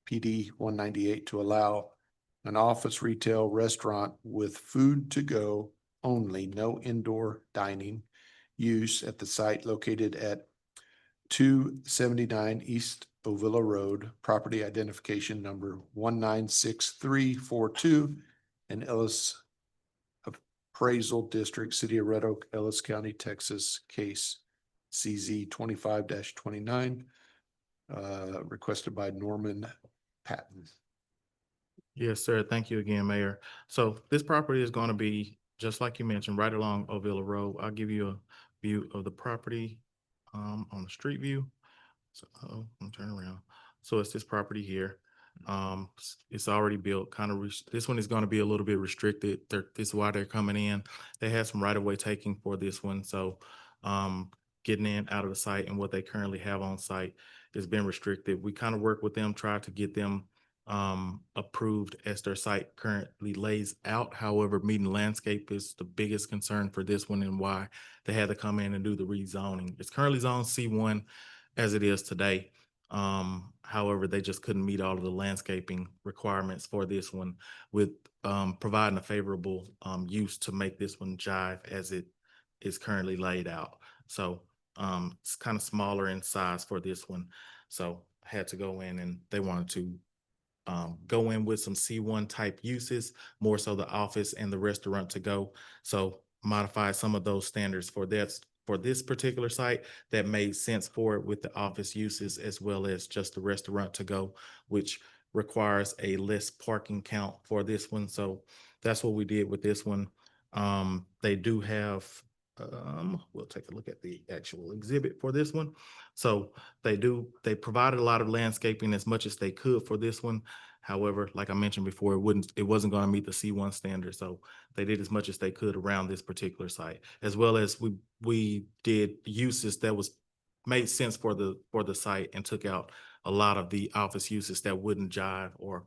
Speaker 4: PD 198, to allow an office, retail, restaurant with food to go only, no indoor dining use at the site located at 279 East Ovilla Road, property identification number 196342, and Ellis Appraisal District, City of Red Oak, Ellis County, Texas, case CZ 25-29, requested by Norman Patton.
Speaker 18: Yes, sir. Thank you again, Mayor. So this property is going to be, just like you mentioned, right along Ovilla Road. I'll give you a view of the property on the street view. So I'm turning around. So it's this property here. It's already built, this one is going to be a little bit restricted. This is why they're coming in. They had some right of way taking for this one. So getting in out of the site, and what they currently have on site it's been restricted. We kind of work with them, try to get them approved as their site currently lays out. However, meeting landscape is the biggest concern for this one and why they had to come in and do the rezoning. It's currently zoned C1 as it is today. However, they just couldn't meet all of the landscaping requirements for this one with providing a favorable use to make this one jive as it is currently laid out. So it's kind of smaller in size for this one. So I had to go in and they wanted to go in with some C1 type uses, more so the office and the restaurant to go. So modify some of those standards for this particular site that made sense for it with the office uses as well as just the restaurant to go, which requires a less parking count for this one. So that's what we did with this one. They do have, we'll take a look at the actual exhibit for this one. So they provided a lot of landscaping as much as they could for this one. However, like I mentioned before, it wasn't going to meet the C1 standard. So they did as much as they could around this particular site, as well as we did uses that made sense for the site and took out a lot of the office uses that wouldn't jive, or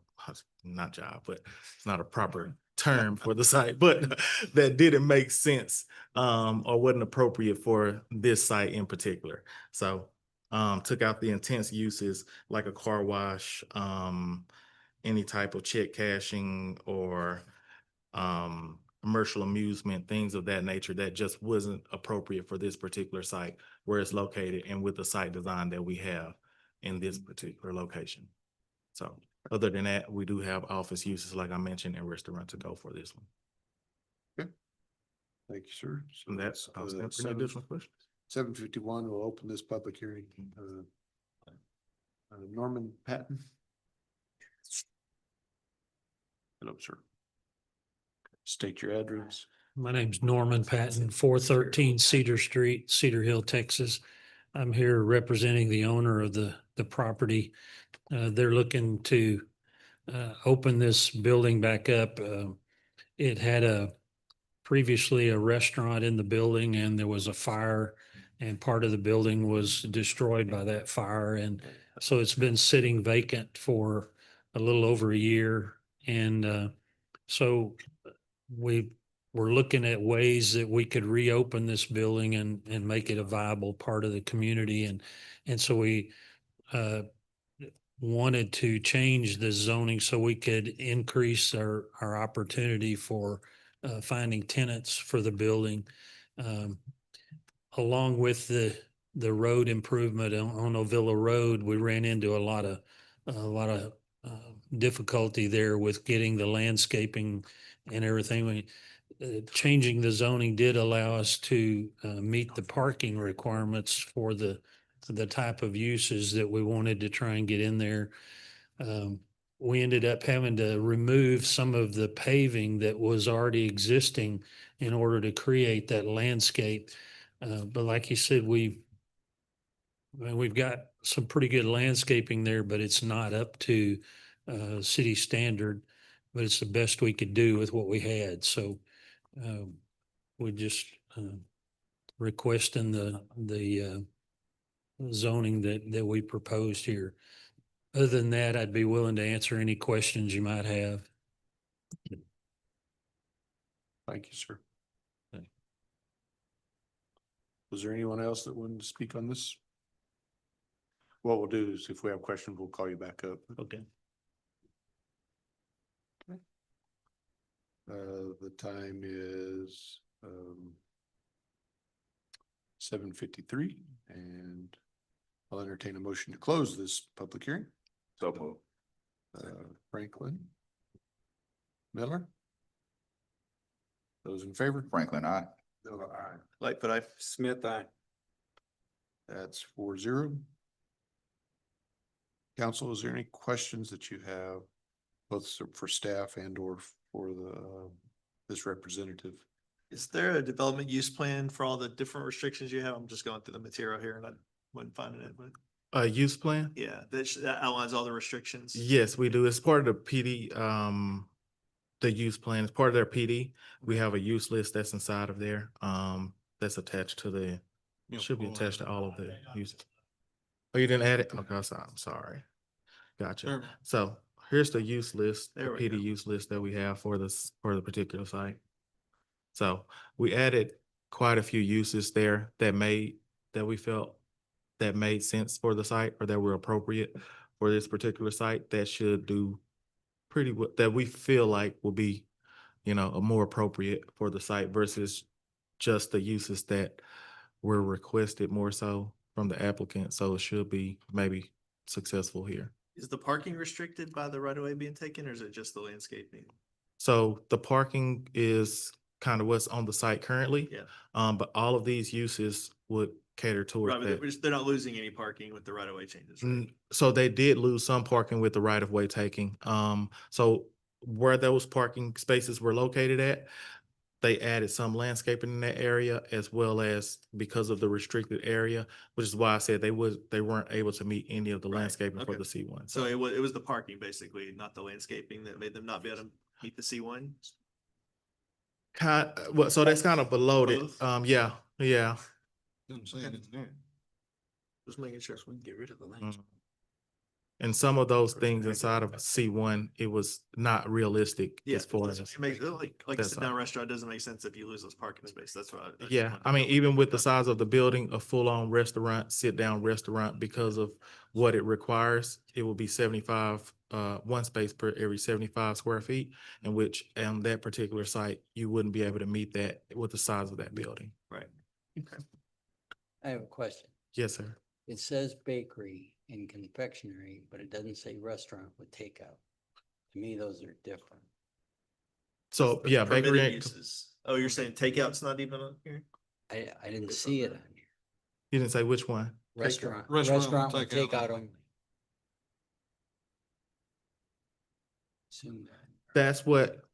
Speaker 18: not jive, but it's not a proper term for the site, but that didn't make sense or wasn't appropriate for this site in particular. So took out the intense uses like a car wash, any type of check cashing or commercial amusement, things of that nature that just wasn't appropriate for this particular site where it's located and with the site design that we have in this particular location. So other than that, we do have office uses, like I mentioned, and restaurant to go for this one.
Speaker 4: Thank you, sir.
Speaker 18: And that's, I was answering additional questions.
Speaker 4: 7:51, we'll open this public hearing. Norman Patton.
Speaker 1: Hello, sir. State your address.
Speaker 21: My name's Norman Patton, 413 Cedar Street, Cedar Hill, Texas. I'm here representing the owner of the property. They're looking to open this building back up. It had previously a restaurant in the building, and there was a fire, and part of the building was destroyed by that fire. And so it's been sitting vacant for a little over a year. And so we're looking at ways that we could reopen this building and make it a viable part of the community. And so we wanted to change the zoning so we could increase our opportunity for finding tenants for the building. Along with the road improvement on Ovilla Road, we ran into a lot of difficulty there with getting the landscaping and everything. Changing the zoning did allow us to meet the parking requirements for the type of uses that we wanted to try and get in there. We ended up having to remove some of the paving that was already existing in order to create that landscape. But like you said, we've got some pretty good landscaping there, but it's not up to city standard, but it's the best we could do with what we had. So we just requesting the zoning that we proposed here. Other than that, I'd be willing to answer any questions you might have.
Speaker 4: Thank you, sir. Was there anyone else that wanted to speak on this? What we'll do is if we have questions, we'll call you back up.
Speaker 21: Okay.
Speaker 4: The time is 7:53, and I'll entertain a motion to close this public hearing.
Speaker 11: So moved.
Speaker 4: Franklin. Miller. Those in favor?
Speaker 11: Franklin, aye.
Speaker 4: Miller, aye.
Speaker 1: Lightfoot, aye. Smith, aye.
Speaker 4: That's 4-0. Council, is there any questions that you have, both for staff and or for this representative?
Speaker 6: Is there a development use plan for all the different restrictions you have? I'm just going through the material here and I wasn't finding it, but
Speaker 18: A use plan?
Speaker 6: yeah, that outlines all the restrictions.
Speaker 18: Yes, we do. It's part of the PD, the use plan. It's part of their PD. We have a use list that's inside of there. That's attached to should be attached to all of the uses. Oh, you didn't add it? Okay, I'm sorry. Gotcha.
Speaker 20: Sure.
Speaker 18: So here's the use list, the
Speaker 20: There we
Speaker 18: PD
Speaker 20: go.
Speaker 18: use list that we have for this, for the particular site. So we added quite a few uses there that we felt that made sense for the site or that were appropriate for this particular site that should do pretty well, that we feel like will be, you know, a more appropriate for the site versus just the uses that were requested more so from the applicant. So it should be maybe successful here.
Speaker 6: Is the parking restricted by the right of way being taken, or is it just the landscaping?
Speaker 18: So the parking is kind of what's on the site currently.
Speaker 6: Yeah.
Speaker 18: But all of these uses would cater
Speaker 6: Right,
Speaker 18: toward
Speaker 6: but
Speaker 18: that.
Speaker 6: they're not losing any parking with the right of way changes, right?
Speaker 18: So they did lose some parking with the right of way taking. So where those parking spaces were located at, they added some landscaping in that area as well as because of the restricted area, which is why I said they weren't able to meet any of the
Speaker 6: Right,
Speaker 18: landscaping for
Speaker 6: okay.
Speaker 18: the C1.
Speaker 6: So it was the parking basically, not the landscaping that made them not be able to meet the C1?
Speaker 18: Well, so that's kind of below it.
Speaker 6: Both?
Speaker 18: Yeah.
Speaker 20: Doesn't say it in there.
Speaker 6: Just making sure so we can get rid of the landscape.
Speaker 18: Mm. And some of those things inside of C1, it was not realistic
Speaker 6: Yeah,
Speaker 18: as far as.
Speaker 6: it makes, like a
Speaker 18: that's
Speaker 6: sit down
Speaker 18: all.
Speaker 6: restaurant doesn't make sense if you lose those parking spaces. That's why. just
Speaker 18: Yeah,
Speaker 6: wanted to
Speaker 18: I mean,
Speaker 6: know.
Speaker 18: even with the size of the building, a full-on restaurant, sit-down restaurant, because of what it requires, it will be 75, one space per every 75 square feet, in which on that particular site, you wouldn't be able to meet that with the size of that building.
Speaker 6: Right.
Speaker 3: I have a question.
Speaker 18: Yes, sir.
Speaker 3: It says bakery and confectionery, but it doesn't say restaurant with takeout. To me, those are different.
Speaker 18: So, yeah,
Speaker 6: Permitted
Speaker 18: bakery, and-
Speaker 6: uses. Oh, you're saying takeout's not even on here?
Speaker 3: I didn't see it on here.
Speaker 18: you didn't say which one?
Speaker 3: Restaurant
Speaker 20: Restaurant
Speaker 3: with
Speaker 20: takeout
Speaker 3: takeout
Speaker 20: only.
Speaker 3: only. Assume that.
Speaker 18: That's what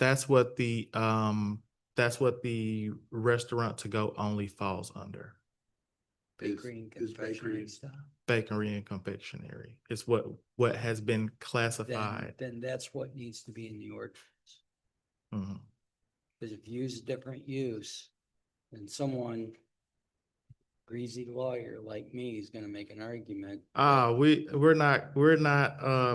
Speaker 18: the restaurant to go only falls under.
Speaker 3: Bakery and confectionery stuff.
Speaker 18: Bakery and confectionery. It's what has been classified.
Speaker 3: Then that's what needs to be in the ordinance.
Speaker 18: Mhm.
Speaker 3: Because if you use a different use, then someone greasy lawyer like me is gonna make an argument.
Speaker 18: We're not,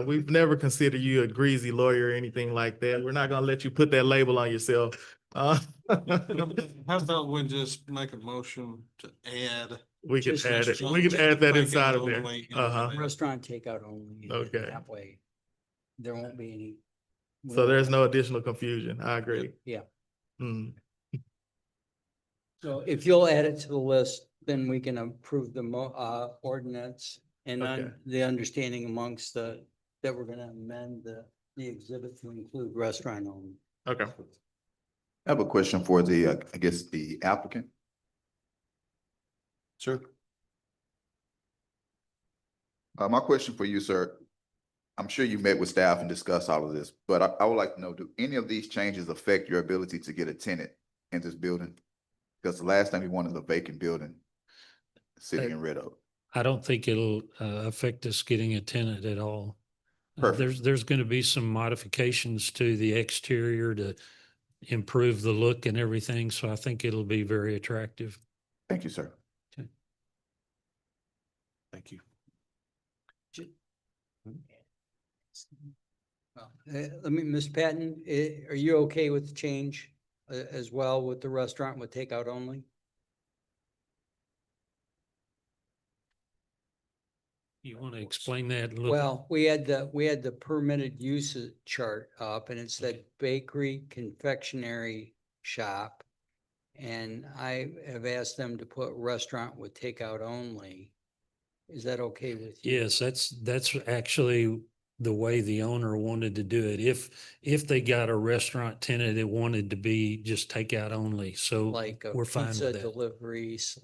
Speaker 18: we've never considered you a greasy lawyer or anything like that. We're not gonna let you put that label on yourself.
Speaker 20: How about we just make a motion to add?
Speaker 18: We can
Speaker 3: Just
Speaker 18: add it.
Speaker 20: restaurant
Speaker 18: We can add that
Speaker 20: takeout
Speaker 18: inside of there.
Speaker 20: only, and
Speaker 18: Uh-huh.
Speaker 3: Restaurant takeout only. and then
Speaker 18: Okay.
Speaker 3: That way, there won't be any.
Speaker 18: So there's no additional confusion. I agree.
Speaker 3: Yeah,
Speaker 18: Mm.
Speaker 3: so if you'll add it to the list, then we can approve the ordinance. And
Speaker 18: Okay.
Speaker 3: the understanding amongst that we're gonna amend the exhibit to include restaurant only.
Speaker 18: Okay.
Speaker 11: I have a question for the, I guess, the applicant.
Speaker 1: Sure.
Speaker 11: My question for you, sir, I'm sure you met with staff and discussed all of this, but I would like to know, do any of these changes affect your ability to get a tenant in this building? Because the last time we wanted a vacant building sitting in Red Oak.
Speaker 21: I don't think it'll affect us getting a tenant at all.
Speaker 11: Perfect.
Speaker 21: There's going to be some modifications to the exterior to improve the look and everything, so I think it'll be very attractive.
Speaker 11: Thank you, sir.
Speaker 1: Thank you.
Speaker 3: Let me, Ms. Patton, are you okay with the change as well with the restaurant with takeout only?
Speaker 21: You want to explain that a little?
Speaker 3: Well, we had the permitted uses chart up and it said bakery, confectionery shop. And I have asked them to put restaurant with takeout only. Is that okay with you?
Speaker 21: Yes, that's actually the way the owner wanted to do it. If they got a restaurant tenant, it wanted to be just takeout only. So
Speaker 3: Like a
Speaker 21: we're fine
Speaker 3: pizza
Speaker 21: with that.
Speaker 3: delivery /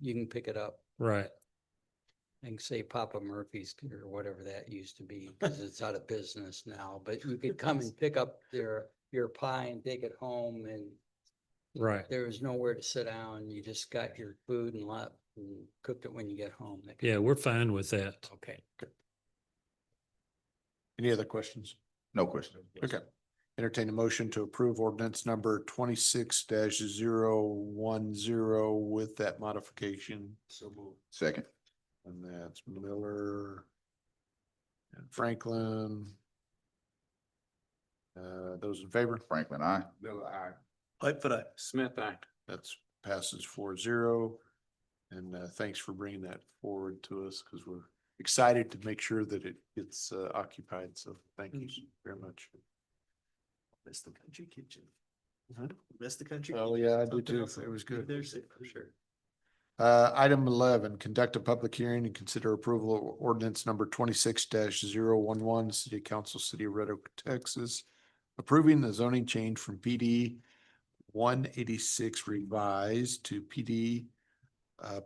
Speaker 3: you can pick it up.
Speaker 21: Right.
Speaker 3: And say Papa Murphy's or whatever that used to be, because it's out of business now, but you could come and pick up your pie and take it home and
Speaker 21: Right.
Speaker 3: there was nowhere to sit down. You just got your food and left and cooked it when you get home. That kind
Speaker 21: Yeah,
Speaker 3: of-
Speaker 21: we're fine with that.
Speaker 3: Okay.
Speaker 1: Any other questions?
Speaker 11: No question.
Speaker 1: Okay. Entertain a motion to approve ordinance number 26-010 with that modification. So moved.
Speaker 11: Second.
Speaker 1: And that's Miller and Franklin. Those in favor?
Speaker 11: Franklin, I.
Speaker 5: Miller, aye.
Speaker 6: Lightfoot, aye. Smith, aye.
Speaker 1: That's passes 4-0. And thanks for bringing that forward to us because we're excited to make sure that it gets occupied. So thank you very much.
Speaker 6: Miss the country kitchen. Miss the country.
Speaker 1: Oh,
Speaker 6: kitchen.
Speaker 1: yeah, I do
Speaker 6: Something
Speaker 1: too.
Speaker 6: else
Speaker 1: It was
Speaker 6: I'll
Speaker 1: good.
Speaker 6: be there soon, for sure.
Speaker 1: Item 11, conduct a public hearing and consider approval of ordinance number 26-011, City Council, City of Red Oak, Texas, approving the zoning change from PD 186 revised to PD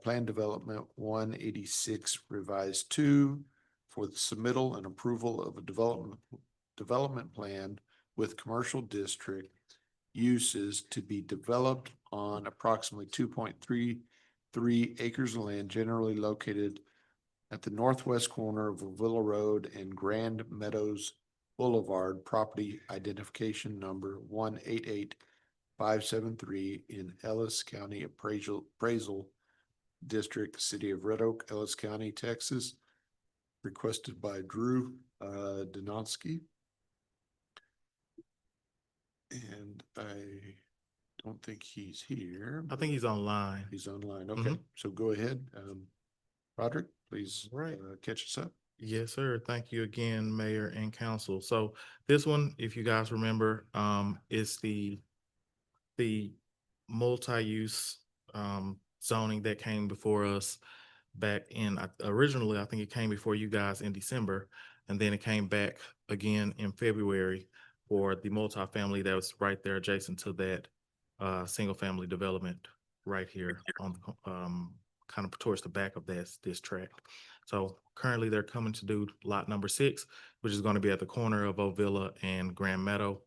Speaker 1: Plan Development 186 revised 2 for the submittal and approval of a development plan with commercial district uses to be developed on approximately 2.33 acres of land generally located at the northwest corner of Villa Road and Grand Meadows Boulevard, property identification number 188573 in Ellis County Appraisal District, City of Red Oak, Ellis County, Texas, requested by Drew Donofsky. And I don't think he's here.
Speaker 18: I think he's online.
Speaker 1: He's online. Okay, so go ahead. Roderick, please catch us up.
Speaker 18: Yes, sir. Thank you again, Mayor and Council. So this one, if you guys remember, is the multi-use zoning that came before us back in, originally, I think it came before you guys in December, and then it came back again in February for the multifamily that was right there adjacent to that single family development right here on kind of towards the back of this tract. So currently they're coming to do lot number 6, which is going to be at the corner of Ovilla and Grand Meadow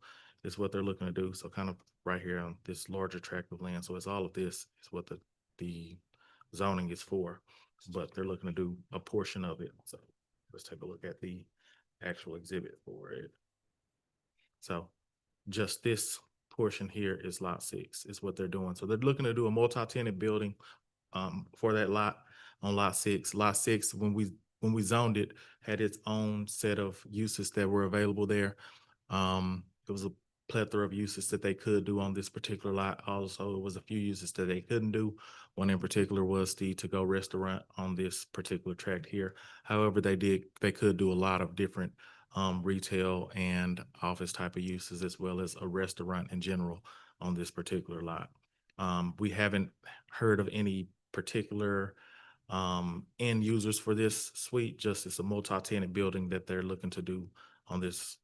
Speaker 18: is what they're looking to do. So kind of right here on this larger tract of land. So it's all of this is what the zoning is for, but they're looking to do a portion of it. So let's take a look at the actual exhibit for it. So just this portion here is lot 6 is what they're doing. So they're looking to do a multi-tenant building for that lot on lot 6. Lot 6, when we zoned it, had its own set of uses that were available there. It was a plethora of uses that they could do on this particular lot. Also, there was a few uses that they couldn't do. One in particular was the to-go restaurant on this particular tract here. However, they could do a lot of different retail and office type of uses, as well as a restaurant in general on this particular lot. We haven't heard of any particular end users for this suite, just it's a multi-tenant building that they're looking to do on this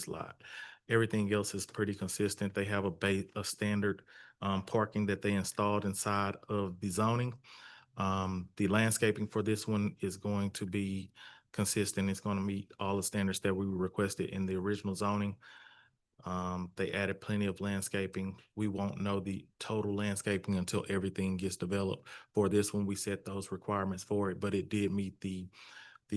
Speaker 18: lot. Everything else is pretty consistent. They have a standard parking that they installed inside of the zoning. The landscaping for this one is going to be consistent. It's going to meet all the standards that we requested in the original zoning. They added plenty of landscaping. We won't know the total landscaping until everything gets developed. For this one, we set those requirements for it, but it did meet the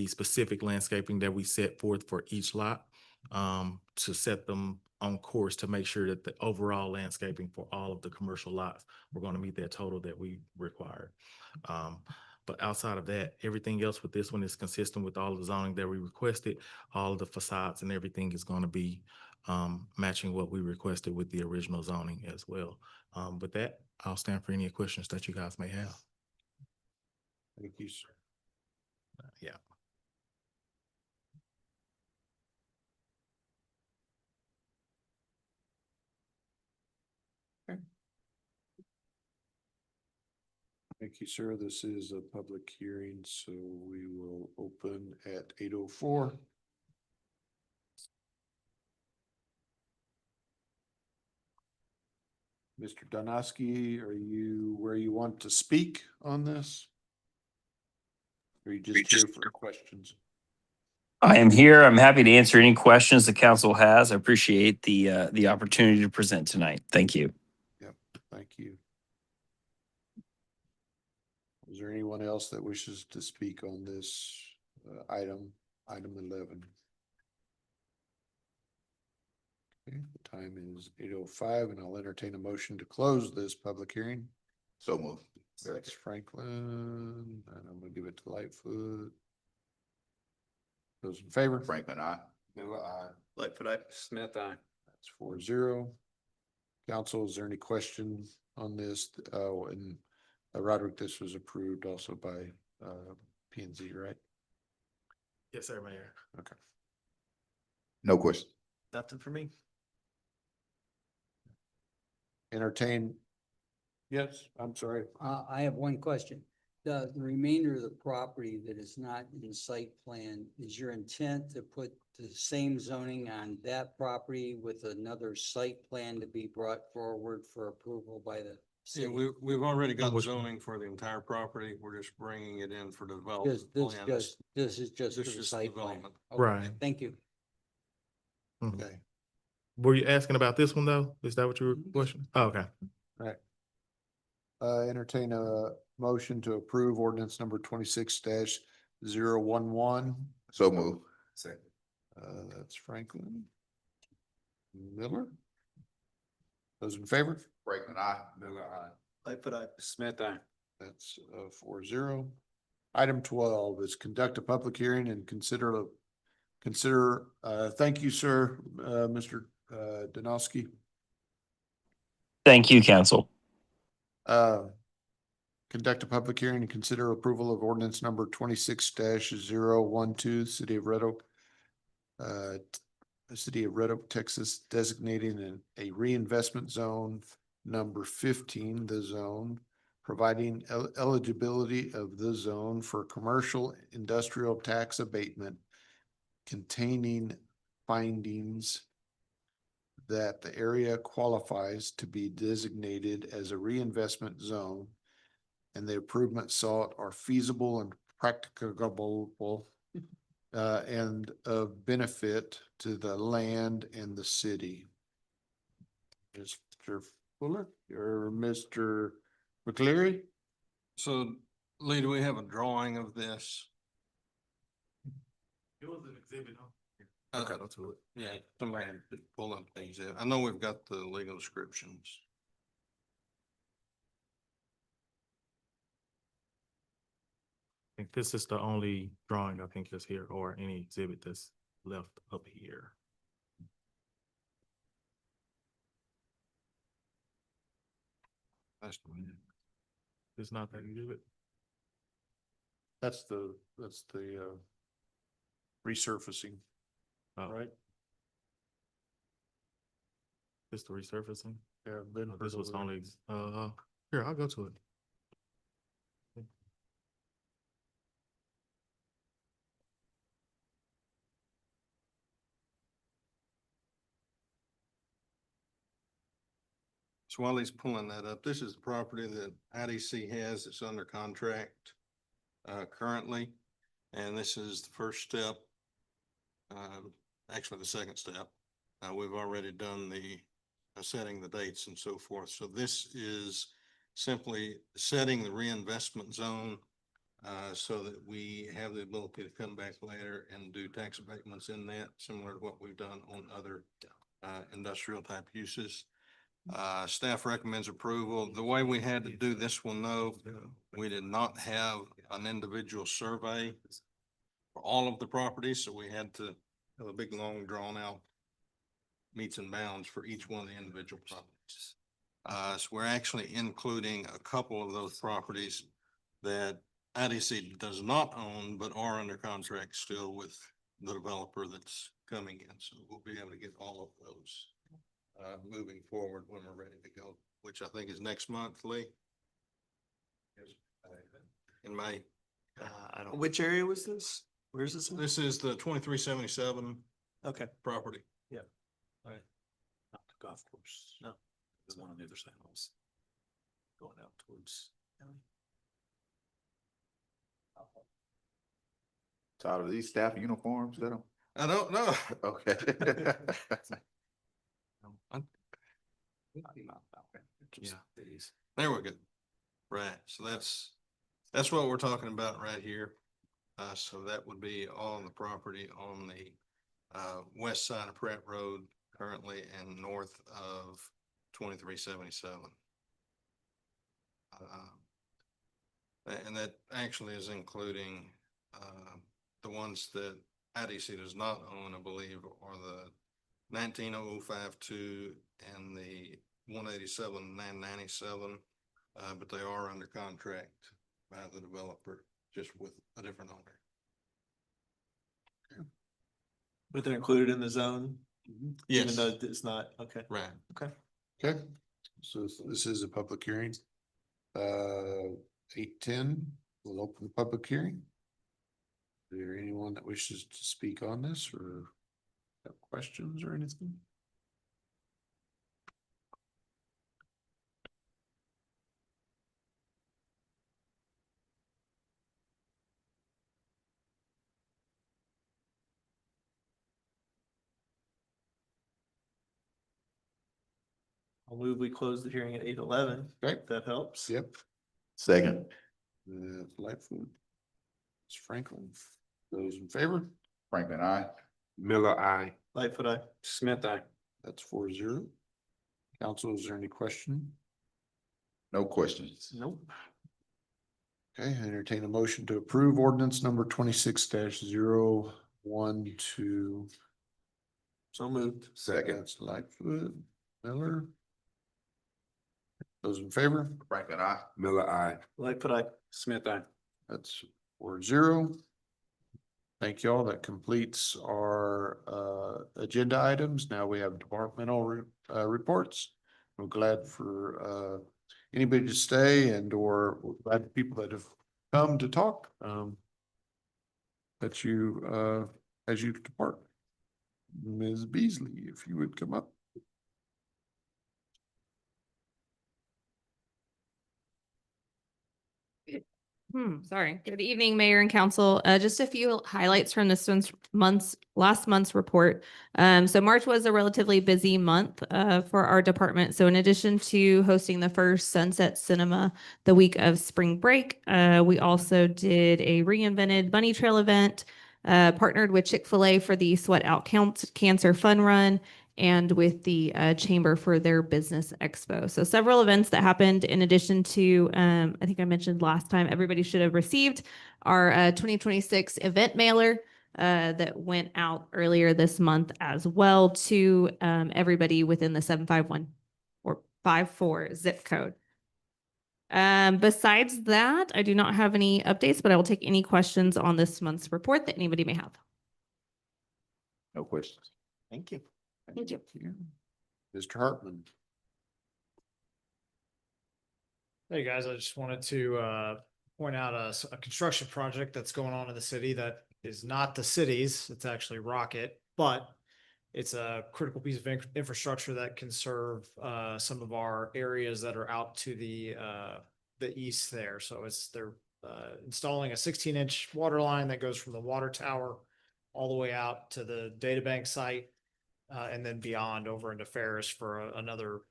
Speaker 18: specific landscaping that we set forth for each lot to set them on course to make sure that the overall landscaping for all of the commercial lots, we're going to meet that total that we required. But outside of that, everything else with this one is consistent with all of the zoning that we requested. All of the facades and everything is going to be matching what we requested with the original zoning as well. With that, I'll stand for any questions that you guys may have.
Speaker 1: Thank you, sir.
Speaker 18: Yeah.
Speaker 1: Thank you, sir. This is a public hearing, so we will open at 8:04. Mr. Donofsky, are you where you want to speak on this? Or are you just here for questions?
Speaker 7: I am here. I'm happy to answer any questions the council has. I appreciate the opportunity to present tonight. Thank you.
Speaker 1: Yep, thank you. Is there anyone else that wishes to speak on this item 11? Okay, the time is 8:05 and I'll entertain a motion to close this public hearing.
Speaker 11: So moved.
Speaker 1: That's Franklin, and I'm gonna give it to Lightfoot. Those in favor?
Speaker 11: Franklin, I.
Speaker 5: Miller, I.
Speaker 6: Lightfoot, aye. Smith, aye.
Speaker 1: That's 4-0. Council, is there any question on this? And Roderick, this was approved also by P and Z, right?
Speaker 18: Yes, sir, Mayor.
Speaker 1: Okay.
Speaker 11: No question.
Speaker 6: Nothing for me.
Speaker 1: Entertain. Yes, I'm sorry.
Speaker 3: I have one question. The remainder of the property that is not in site plan, is your intent to put the same zoning on that property with another site plan to be brought forward for approval by the
Speaker 20: Yeah,
Speaker 3: city?
Speaker 20: we've already got zoning for the entire property. We're just bringing it in for development plans.
Speaker 3: This is just for
Speaker 20: This
Speaker 3: the
Speaker 20: is
Speaker 3: site plan.
Speaker 20: development.
Speaker 3: Okay,
Speaker 18: Right.
Speaker 3: Thank you.
Speaker 18: Mhm.
Speaker 1: Okay.
Speaker 18: Were you asking about this one though? Is that what you were questioning? Oh, okay.
Speaker 1: Right. Entertain a motion to approve ordinance number 26-011.
Speaker 11: So move.
Speaker 5: Second.
Speaker 1: That's Franklin. Miller. Those in favor?
Speaker 11: Franklin, I.
Speaker 5: Miller, I.
Speaker 6: Lightfoot, aye. Smith, aye.
Speaker 1: That's 4-0. Item 12 is conduct a public hearing and consider, thank you, sir, Mr. Donowski.
Speaker 7: Thank you, council.
Speaker 1: Conduct a public hearing and consider approval of ordinance number 26-012, City of Red Oak. The City of Red Oak, Texas, designating a reinvestment zone number 15, the zone, providing eligibility of the zone for commercial industrial tax abatement containing findings that the area qualifies to be designated as a reinvestment zone and the improvements sought are feasible and practicable and of benefit to the land and the city. Mr. Fuller or Mr. McCleary?
Speaker 20: So Lee, do we have a drawing of this?
Speaker 18: It was an exhibit.
Speaker 20: Okay. Yeah, somebody had to pull up these. I know we've got the legal descriptions.
Speaker 18: I think this is the only drawing I think that's here or any exhibit that's left up here.
Speaker 20: That's the one.
Speaker 18: It's not that exhibit.
Speaker 1: That's the resurfacing,
Speaker 18: Oh,
Speaker 1: right?
Speaker 18: It's the resurfacing.
Speaker 1: Yeah. been
Speaker 18: Oh, this
Speaker 1: heard
Speaker 18: was
Speaker 1: of it.
Speaker 18: only, here, I'll go to it.
Speaker 20: So while he's pulling that up, this is the property that IDC has. It's under contract currently. And this is the first step. Actually, the second step. We've already done the setting the dates and so forth. So this is simply setting the reinvestment zone so that we have the ability to come back later and do tax abatements in that, similar to what we've done on other industrial type uses. Staff recommends approval. The way we had to do this one though, we did not have an individual survey for all of the properties, so we had to have a big, long, drawn out meets and bounds for each one of the individual properties. So we're actually including a couple of those properties that IDC does not own, but are under contract still with the developer that's coming in. So we'll be able to get all of those moving forward when we're ready to go, which I think is next month, Lee. In May.
Speaker 6: I don't. Which area was this? Where's this?
Speaker 20: This is the 2377
Speaker 6: Okay.
Speaker 20: property.
Speaker 6: Yeah. All right. Not the golf course. No. The one on the other side was going out towards.
Speaker 11: Tired of these staff uniforms that don't?
Speaker 20: I don't know.
Speaker 11: Okay.
Speaker 20: Yeah. There we go. Right, so that's what we're talking about right here. So that would be all on the property on the west side of Pratt Road currently and north of 2377. And that actually is including the ones that IDC does not own, I believe, are the 19052 and the 187,997. But they are under contract by the developer, just with a different owner.
Speaker 6: But they're included in the zone? Even
Speaker 20: Yes.
Speaker 6: though it's not, okay.
Speaker 20: Right.
Speaker 6: Okay.
Speaker 1: Okay, so this is a public hearing. 8:10, we'll open the public hearing. Is there anyone that wishes to speak on this or have questions or anything?
Speaker 6: I'll move, we close the hearing at 8:11.
Speaker 1: Okay.
Speaker 6: If that helps.
Speaker 1: Yep.
Speaker 11: Second.
Speaker 1: Lightfoot. Ms. Franklin, those in favor?
Speaker 11: Franklin, I.
Speaker 5: Miller, I.
Speaker 6: Lightfoot, aye.
Speaker 5: Smith, I.
Speaker 1: That's 4-0. Council, is there any question?
Speaker 11: No questions.
Speaker 6: Nope.
Speaker 1: Okay, I entertain a motion to approve ordinance number 26-012.
Speaker 6: So moved.
Speaker 5: Second.
Speaker 1: That's Lightfoot, Miller. Those in favor?
Speaker 11: Franklin, I.
Speaker 5: Miller, I.
Speaker 6: Lightfoot, aye.
Speaker 5: Smith, I.
Speaker 1: That's 4-0. Thank you all. That completes our agenda items. Now we have departmental reports. I'm glad for anybody to stay and or glad for people that have come to talk. That you as you depart. Ms. Beasley, if you would come up.
Speaker 8: Sorry. Good evening, Mayor and Council. Just a few highlights from this last month's report. So March was a relatively busy month for our department. So in addition to hosting the first Sunset Cinema the week of spring break, we also did a reinvented Bunny Trail event, partnered with Chick-fil-A for the Sweat Out Cancer Fun Run, and with the Chamber for their Business Expo. So several events that happened in addition to, I think I mentioned last time, everybody should have received our 2026 event mailer that went out earlier this month as well to everybody within the 751 or 54 zip code. Besides that, I do not have any updates, but I will take any questions on this month's report that anybody may have.
Speaker 11: No questions.
Speaker 6: Thank you.
Speaker 8: Thank you.
Speaker 1: Mr. Hartman.
Speaker 22: Hey, guys, I just wanted to point out a construction project that's going on in the city that is not the city's. It's actually Rocket, but it's a critical piece of infrastructure that can serve some of our areas that are out to the east there. So they're installing a 16-inch water line that goes from the water tower all the way out to the data bank site. And then beyond over into Ferris for another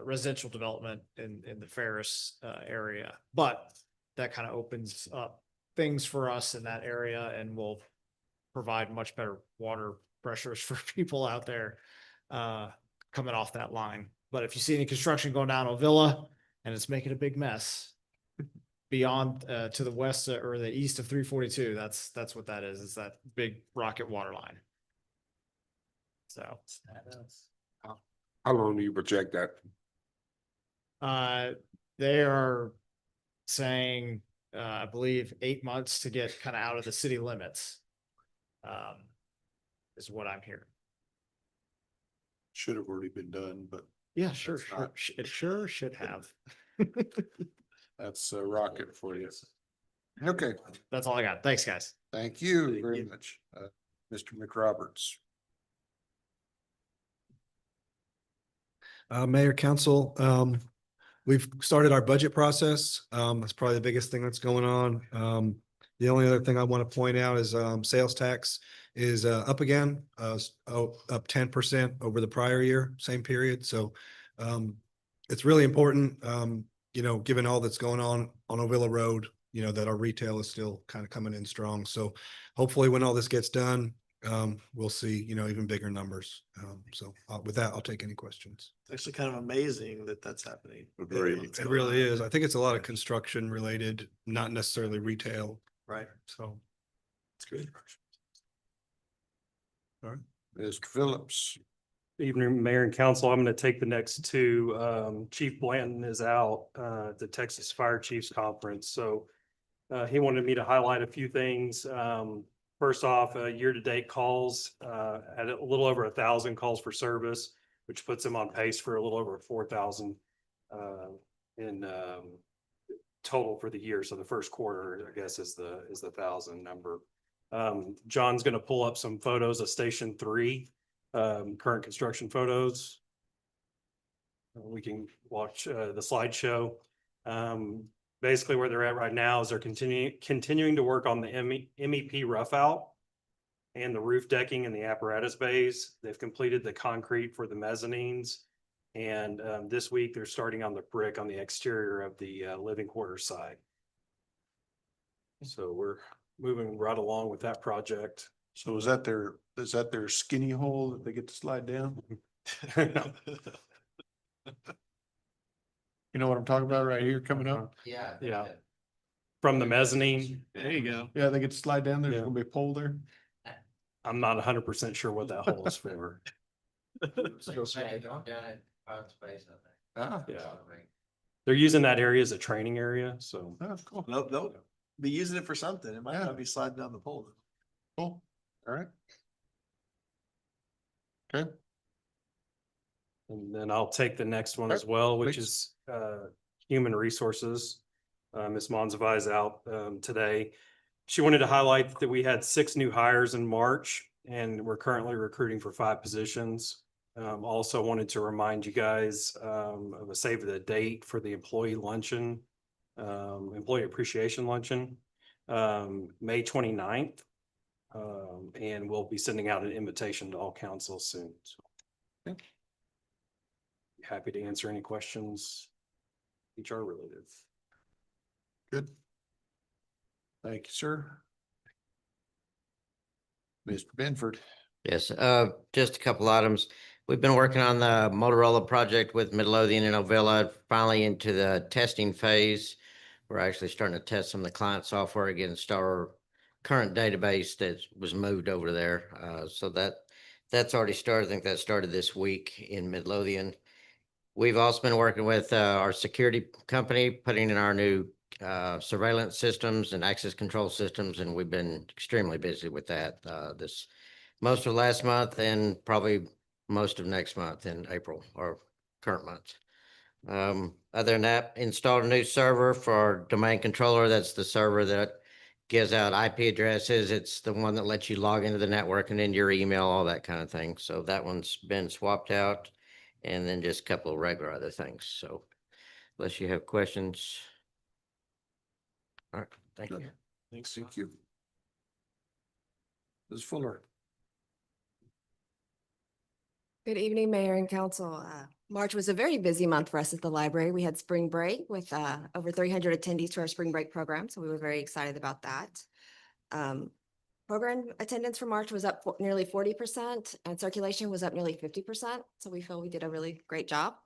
Speaker 22: residential development in the Ferris area. But that kind of opens up things for us in that area and will provide much better water pressures for people out there coming off that line. But if you see any construction going down Ovilla and it's making a big mess beyond to the west or the east of 342, that's what that is. It's that big Rocket water line. So
Speaker 5: How long do you project that?
Speaker 22: they are saying, I believe 8 months to get kind of out of the city limits. Is what I'm hearing.
Speaker 1: Should have already been done, but
Speaker 22: Yeah, sure,
Speaker 1: That's
Speaker 22: sure.
Speaker 1: not-
Speaker 22: It sure should have.
Speaker 1: that's a rocket for you. Okay,
Speaker 22: That's all I got. Thanks, guys.
Speaker 1: thank you very much. Mr. McRoberts.
Speaker 23: Mayor, Council, we've started our budget process. That's probably the biggest thing that's going on. The only other thing I want to point out is sales tax is up again, up 10% over the prior year, same period. So it's really important, given all that's going on Ovilla Road, that our retail is still kind of coming in strong. So hopefully when all this gets done, we'll see, even bigger numbers. So with that, I'll take any questions.
Speaker 6: It's actually kind of amazing that that's happening.
Speaker 23: It really is. I think it's a lot of construction related, not necessarily retail.
Speaker 6: Right.
Speaker 23: So.
Speaker 6: It's good.
Speaker 1: All right, Mr. Phillips.
Speaker 9: Evening, Mayor and Council. I'm going to take the next two. Chief Blanton is out at the Texas Fire Chiefs Conference. So he wanted me to highlight a few things. First off, year-to-date calls at a little over 1,000 calls for service, which puts him on pace for a little over 4,000 in total for the year. So the first quarter, I guess, is the 1,000 number. John's going to pull up some photos of Station 3. Current construction photos. We can watch the slideshow. Basically where they're at right now is they're continuing to work on the MEP rough out and the roof decking and the apparatus bays. They've completed the concrete for the mezzanines. And this week they're starting on the brick on the exterior of the living quarters side. So we're moving right along with that project.
Speaker 1: So is that their skinny hole that they get to slide down? You know what I'm talking about right here coming up?
Speaker 9: Yeah. Yeah. From the mezzanine.
Speaker 6: There you go.
Speaker 1: Yeah, they get to slide down. There's
Speaker 9: Yeah.
Speaker 1: gonna be a pole there.
Speaker 9: I'm not 100% sure what that hole is for.
Speaker 1: Ah,
Speaker 9: Yeah. They're using that area as a training area. So
Speaker 1: that's cool.
Speaker 6: They'll be using it for something. It might not be sliding down the pole.
Speaker 1: Cool. All right. Okay.
Speaker 9: And then I'll take the next one as
Speaker 1: Okay,
Speaker 9: well, which
Speaker 1: please.
Speaker 9: is human resources. Ms. Monzavai is out today. She wanted to highlight that we had 6 new hires in March and we're currently recruiting for 5 positions. Also wanted to remind you guys of a save the date for the employee luncheon, employee appreciation luncheon, May 29th. And we'll be sending out an invitation to all council soon. So. Happy to answer any questions, HR related.
Speaker 1: Good. Thank you, sir. Mr. Benford.
Speaker 10: Yes, just a couple items. We've been working on the Motorola project with Midlothian and Ovilla, finally into the testing phase. We're actually starting to test some of the client software against our current database that was moved over there. So that's already started. I think that started this week in Midlothian. We've also been working with our security company, putting in our new surveillance systems and access control systems, and we've been extremely busy with that most of last month and probably most of next month in April or current month. Other than that, installed a new server for our domain controller. That's the server that gives out IP addresses. It's the one that lets you log into the network and into your email, all that kind of thing. So that one's been swapped out, and then just a couple of regular other things. So unless you have questions. All right, thank you.
Speaker 1: Thanks, thank you. Ms. Fuller.
Speaker 12: Good evening, Mayor and Council. March was a very busy month for us at the library. We had spring break with over 300 attendees to our spring break program, so we were very excited about that. Program attendance for March was up nearly 40% and circulation was up nearly 50%, so we feel we did a really great job.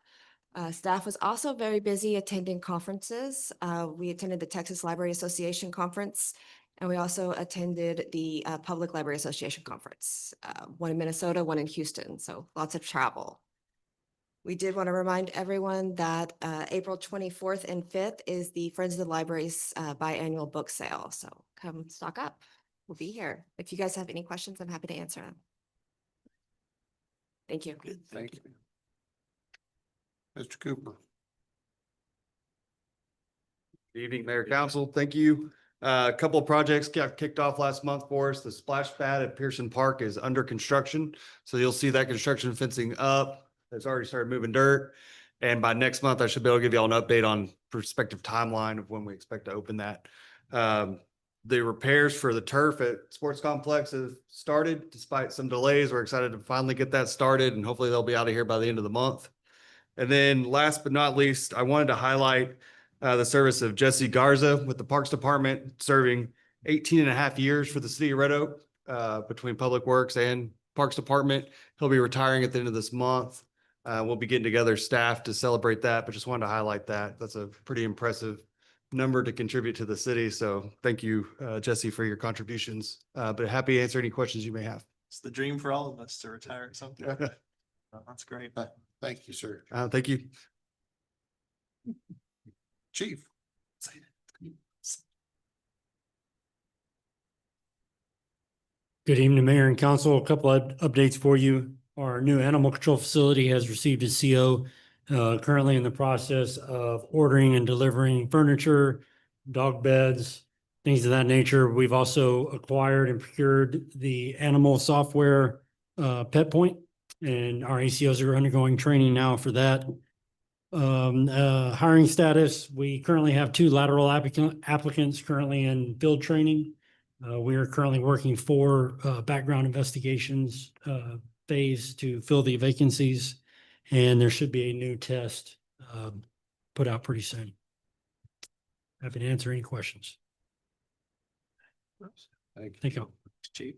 Speaker 12: Staff was also very busy attending conferences. We attended the Texas Library Association Conference, and we also attended the Public Library Association Conference, one in Minnesota, one in Houston, so lots of travel. We did want to remind everyone that April 24th and 5th is the Friends of the Library's biannual book sale, so come stock up. We'll be here. If you guys have any questions, I'm happy to answer them. Thank you.
Speaker 1: Thank you. Mr. Cooper.
Speaker 24: Good evening, Mayor Council. Thank you. A couple of projects got kicked off last month for us. The splash pad at Pearson Park is under construction. So you'll see that construction fencing up. It's already started moving dirt. And by next month, I should be able to give you all an update on prospective timeline of when we expect to open that. The repairs for the turf at Sports Complex have started despite some delays. We're excited to finally get that started and hopefully they'll be out of here by the end of the month. And then last but not least, I wanted to highlight the service of Jesse Garza with the Parks Department, serving 18 and a half years for the city of Red Oak. between Public Works and Parks Department. He'll be retiring at the end of this month. We'll be getting together staff to celebrate that, but just wanted to highlight that. That's a pretty impressive number to contribute to the city. So thank you, Jesse, for your contributions. But happy to answer any questions you may have.
Speaker 6: It's the dream for all of us to retire at some point. That's great.
Speaker 1: Thank you, sir.
Speaker 24: Thank you.
Speaker 1: Chief.
Speaker 2: Good evening, Mayor and Council. A couple of updates for you. Our new animal control facility has received a CO, currently in the process of ordering and delivering furniture, dog beds, things of that nature. We've also acquired and procured the animal software, Pet Point, and our ACOs are undergoing training now for that. Hiring status, we currently have 2 lateral applicants currently in field training. We are currently working 4 background investigations phase to fill the vacancies, and there should be a new test put out pretty soon. Happy to answer any questions. Thank you.
Speaker 1: Chief.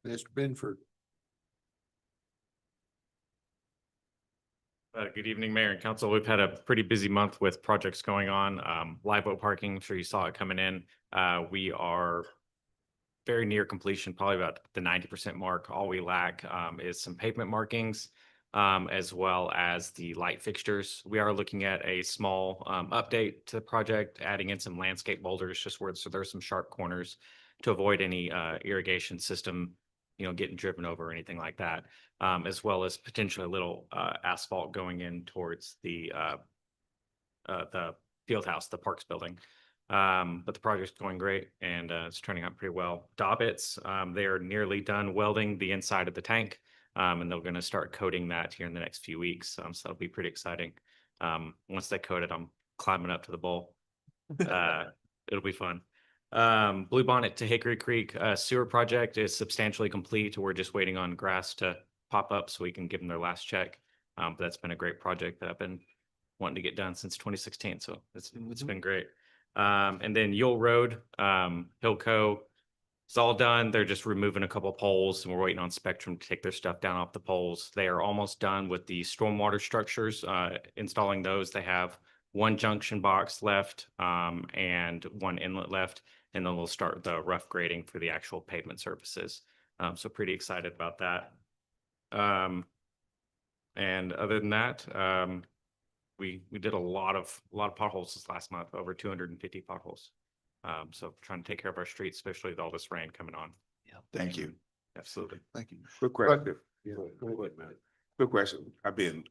Speaker 1: Mr. Benford.
Speaker 17: Good evening, Mayor and Council. We've had a pretty busy month with projects going on. Live Oak Parking, I'm sure you saw it coming in. We are very near completion, probably about the 90% mark. All we lack is some pavement markings, as well as the light fixtures. We are looking at a small update to the project, adding in some landscape boulders just where so there's some sharp corners to avoid any irrigation system, getting driven over or anything like that, as well as potentially a little asphalt going in towards the field house, the Parks building. But the project's going great and it's turning out pretty well. Dobbits, they are nearly done welding the inside of the tank, and they're going to start coating that here in the next few weeks. So that'll be pretty exciting. Once they coat it, I'm climbing up to the bowl. It'll be fun. Bluebonnet to Hickory Creek sewer project is substantially complete. We're just waiting on grass to pop up so we can give them their last check. But that's been a great project that I've been wanting to get done since 2016. So it's been great. And then Yule Road, Hillco, it's all done. They're just removing a couple poles and we're waiting on Spectrum to take their stuff down off the poles. They are almost done with the stormwater structures, installing those. They have 1 junction box left, and 1 inlet left, and then we'll start the rough grading for the actual pavement surfaces. So pretty excited about that. And other than that, we did a lot of potholes this last month, over 250 potholes. So trying to take care of our streets, especially with all this rain coming on.
Speaker 5: Yeah. Thank you.
Speaker 17: Absolutely.
Speaker 1: Thank you.
Speaker 5: Quick question. Quick question.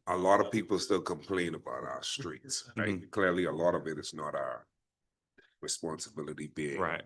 Speaker 5: A lot of people still complain about our streets, right? Clearly, a lot of it is not our responsibility being
Speaker 17: Right.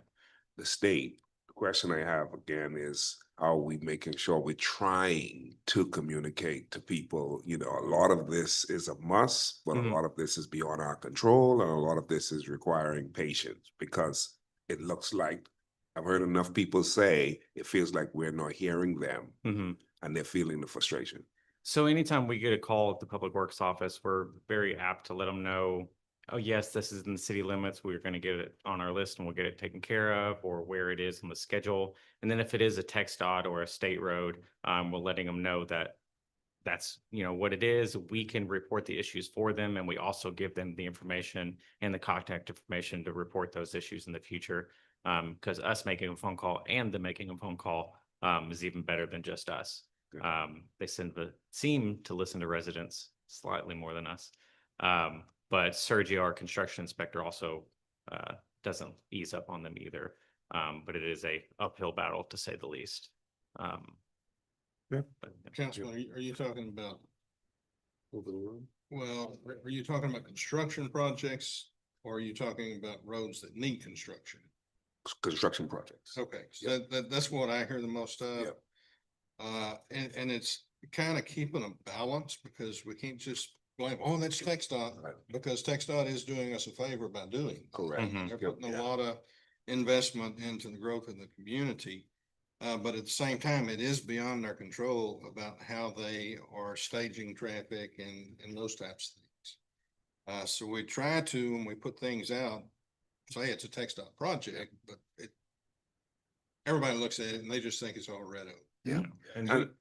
Speaker 5: the state. The question I have again is, how are we making sure we're trying to communicate to people? A lot of this is a must, but a lot of this is beyond our control, and a lot of this is requiring patience because it looks like I've heard enough people say it feels like we're not hearing them, and they're feeling the frustration.
Speaker 17: So anytime we get a call at the Public Works office, we're very apt to let them know, oh, yes, this is in the city limits. We're going to get it on our list and we'll get it taken care of, or where it is on the schedule. And then if it is a TxDOT or a state road, we're letting them know that that's, what it is. We can report the issues for them. And we also give them the information and the contact information to report those issues in the future. Because us making a phone call and them making a phone call is even better than just us. They seem to listen to residents slightly more than us. But Sergio, our construction inspector, also doesn't ease up on them either. But it is a uphill battle, to say the least.
Speaker 20: Councilman, are you talking about? Well, are you talking about construction projects, or are you talking about roads that need construction?
Speaker 5: Construction projects.
Speaker 20: Okay, so that's what I hear the most of. And it's kind of keeping a balance, because we can't just blame, oh, that's TxDOT, because TxDOT is doing us a favor by doing.
Speaker 5: Correct.
Speaker 20: They're putting a lot of investment into the growth of the community. But at the same time, it is beyond their control about how they are staging traffic and those types of things. So we try to, when we put things out, say it's a TxDOT project, but everybody looks at it and they just think it's all Red Oak.
Speaker 4: Yeah.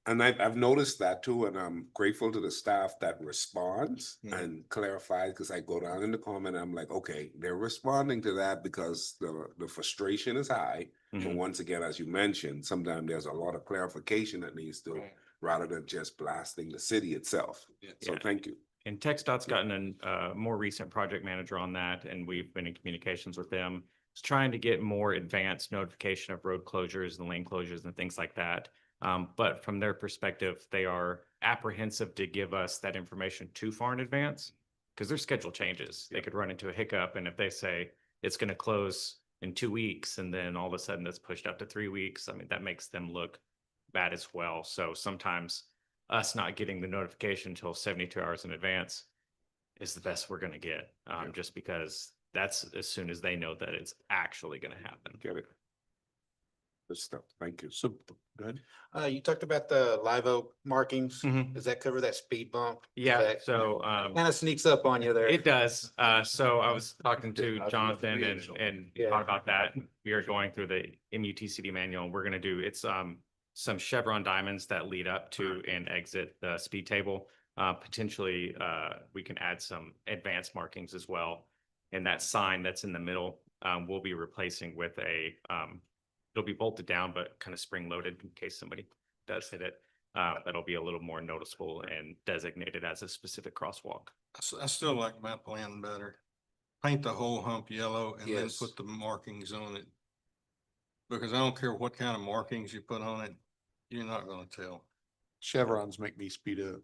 Speaker 5: And I've noticed that too, and I'm grateful to the staff that responds and clarifies, because I go down in the comment, I'm like, okay, they're responding to that because the frustration is high. But once again, as you mentioned, sometimes there's a lot of clarification that needs to, rather than just blasting the city itself. So
Speaker 17: Yeah.
Speaker 5: thank you.
Speaker 17: And TxDOT's gotten a more recent project manager on that, and we've been in communications with them. It's trying to get more advanced notification of road closures and lane closures and things like that. But from their perspective, they are apprehensive to give us that information too far in advance because their schedule changes. They could run into a hiccup, and if they say it's going to close in 2 weeks and then all of a sudden it's pushed up to 3 weeks, I mean, that makes them look bad as well. So sometimes us not getting the notification until 72 hours in advance is the best we're going to get, just because that's as soon as they know that it's actually going to happen.
Speaker 5: Get it. Good stuff. Thank you.
Speaker 1: So, good.
Speaker 6: You talked about the Live Oak markings.
Speaker 17: Mhm.
Speaker 6: Does that cover that speed bump?
Speaker 17: Yeah, so
Speaker 6: Kind of sneaks up on you there.
Speaker 17: it does. So I was talking to Jonathan and
Speaker 6: Yeah.
Speaker 17: talked about that. We are going through the MUTCD manual. We're gonna do, it's some chevron diamonds that lead up to and exit the speed table. Potentially, we can add some advanced markings as well. And that sign that's in the middle, we'll be replacing with a, it'll be bolted down, but kind of spring loaded in case somebody does hit it. That'll be a little more noticeable and designated as a specific crosswalk.
Speaker 20: I still like my plan better. Paint the whole hump yellow and then
Speaker 6: Yes.
Speaker 20: put the markings on it. Because I don't care what kind of markings you put on it, you're not gonna tell.
Speaker 1: Chevrons make me speed up.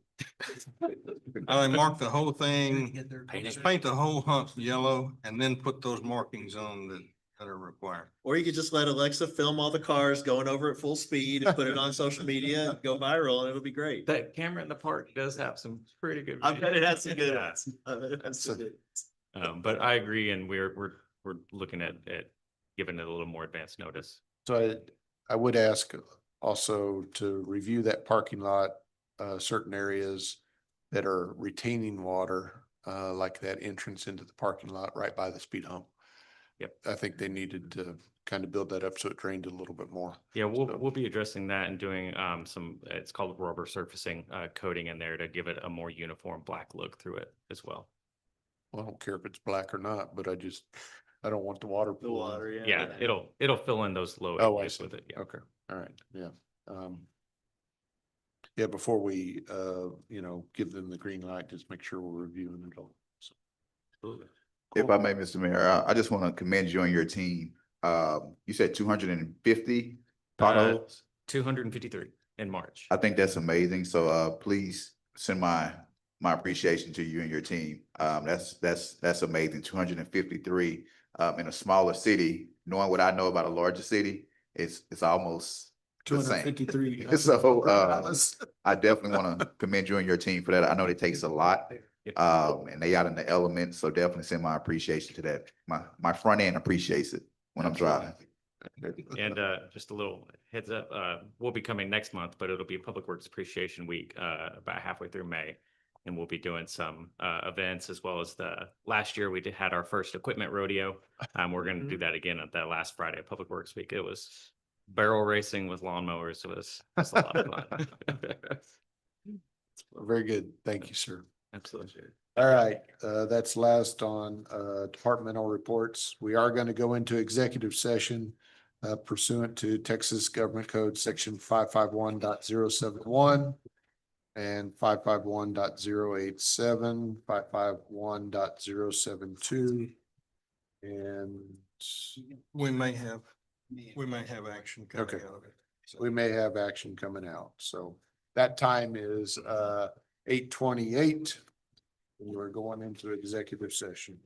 Speaker 20: I like mark the whole thing, just paint the whole hump yellow and then put those markings on that are required.
Speaker 6: Or you could just let Alexa film all the cars going over at full speed and put it on social media and go viral and it'll be great.
Speaker 17: That camera in the park does have some pretty good.
Speaker 6: I bet it has some good
Speaker 17: Yeah.
Speaker 6: ones. I bet it has some good ones.
Speaker 17: But I agree, and we're looking at giving it a little more advanced notice.
Speaker 1: So I would ask also to review that parking lot, certain areas that are retaining water, like that entrance into the parking lot right by the speed hump.
Speaker 17: Yep.
Speaker 1: I think they needed to kind of build that up so it drained a little bit more.
Speaker 17: Yeah, we'll be addressing that and doing some, it's called rubber surfacing coating in there to give it a more uniform black look through it as well.
Speaker 1: Well, I don't care if it's black or not, but I don't want the water.
Speaker 6: The water, yeah.
Speaker 17: Yeah, it'll fill in those low
Speaker 1: Oh, I
Speaker 17: areas
Speaker 1: see.
Speaker 17: with it. Yeah.
Speaker 1: Okay, all right, yeah. Yeah, before we, give them the green light, just make sure we're reviewing it all. So,
Speaker 17: Absolutely.
Speaker 11: If I may, Mr. Mayor, I just want to commend you and your team. You said 250 potholes?
Speaker 17: 253 in March.
Speaker 11: I think that's amazing. So please send my appreciation to you and your team. That's amazing. 253 in a smaller city. Knowing what I know about a larger city, it's almost the same.
Speaker 6: 253.
Speaker 11: So I definitely want to commend you and your team for that. I know it takes a lot. And they out in the element, so definitely send my appreciation to that. My front end appreciates it when I'm driving.
Speaker 17: And just a little heads up, we'll be coming next month, but it'll be Public Works Appreciation Week about halfway through May. And we'll be doing some events as well as last year we had our first equipment rodeo. We're going to do that again at that last Friday of Public Works Week. It was barrel racing with lawnmowers. It was a lot of fun.
Speaker 1: very good. Thank you, sir.
Speaker 17: Absolutely.
Speaker 1: All right, that's last on departmental reports. We are going to go into executive session pursuant to Texas Government Code Section 551.071 and 551.087, 551.072. And
Speaker 20: We may have action coming
Speaker 1: Okay.
Speaker 20: out of it.
Speaker 1: we may have action coming out. So that time is 8:28. We're going into executive session.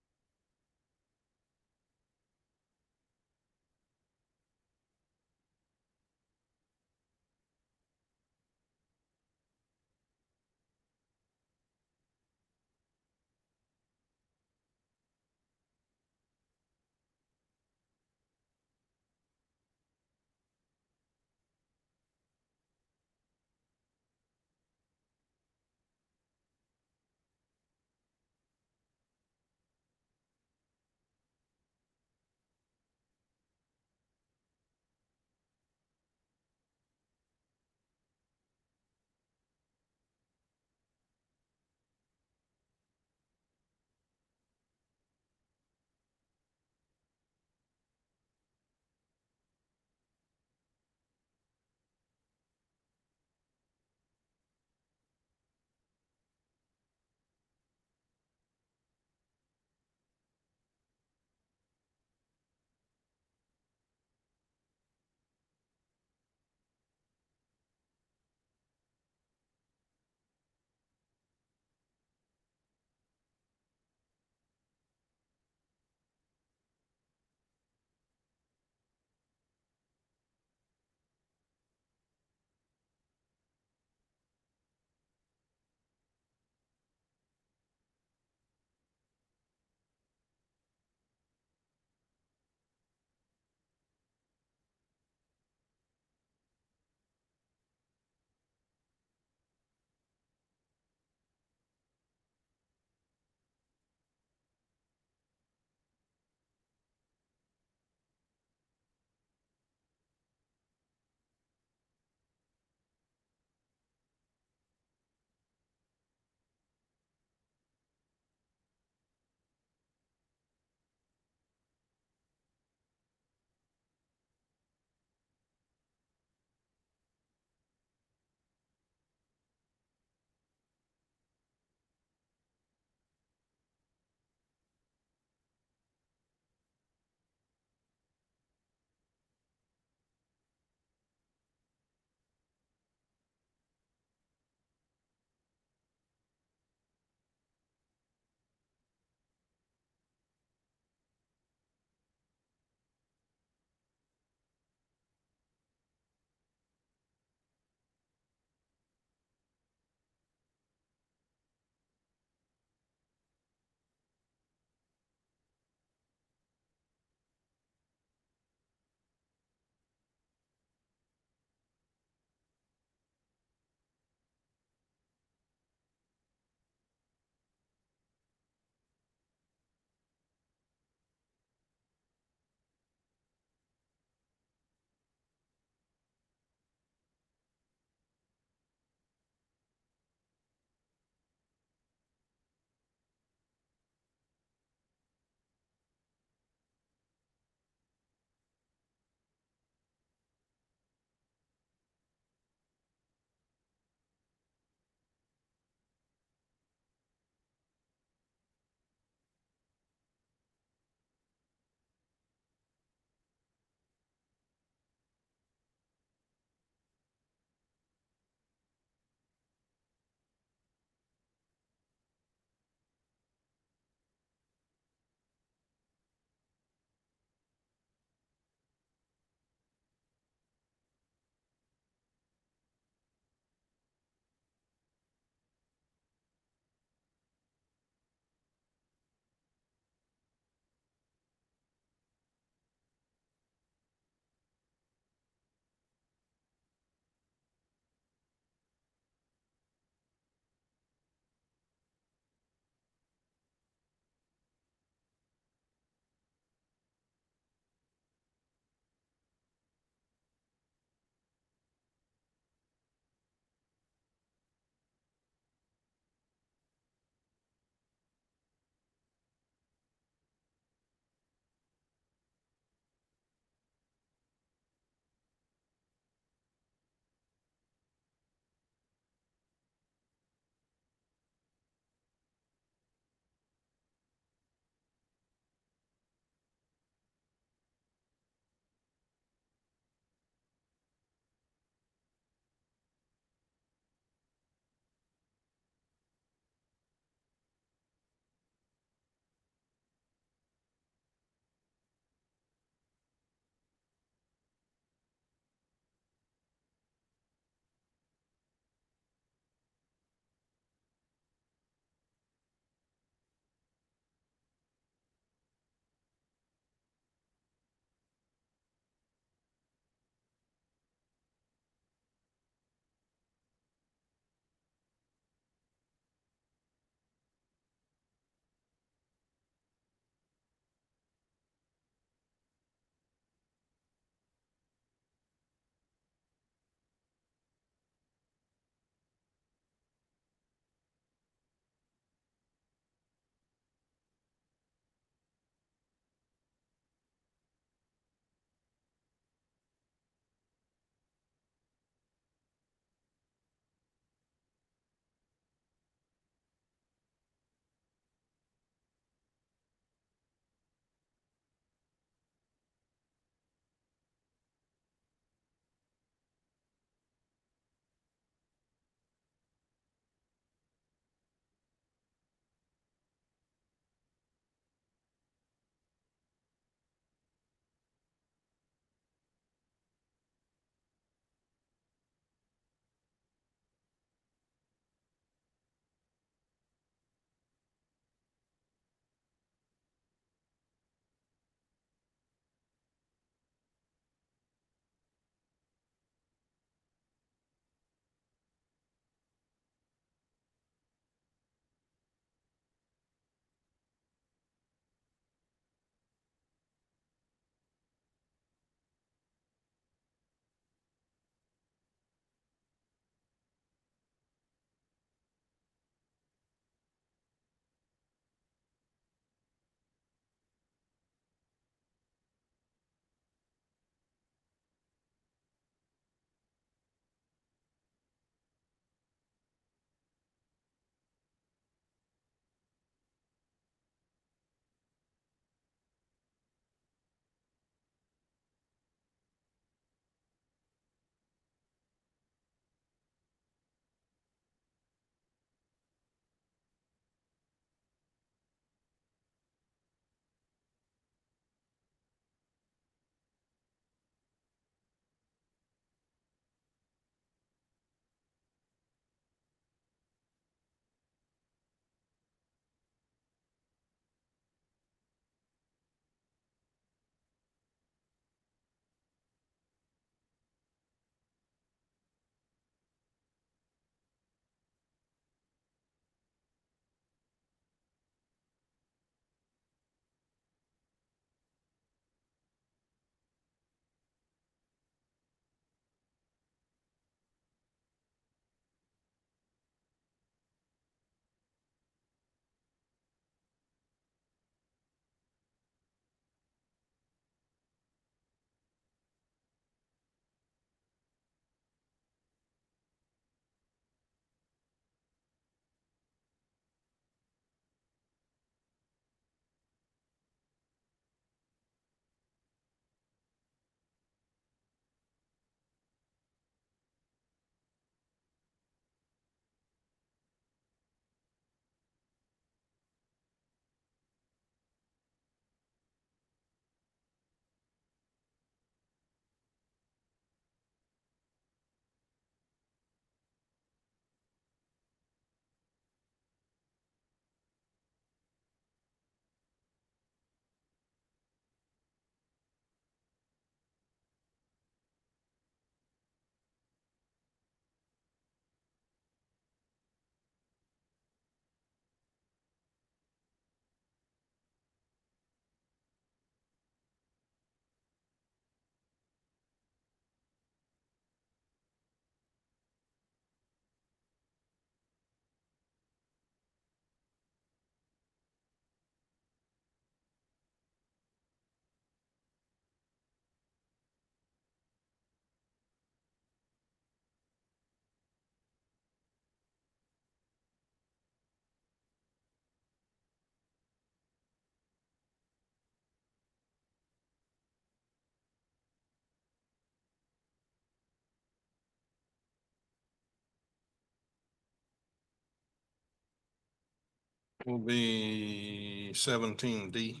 Speaker 20: will be 17D.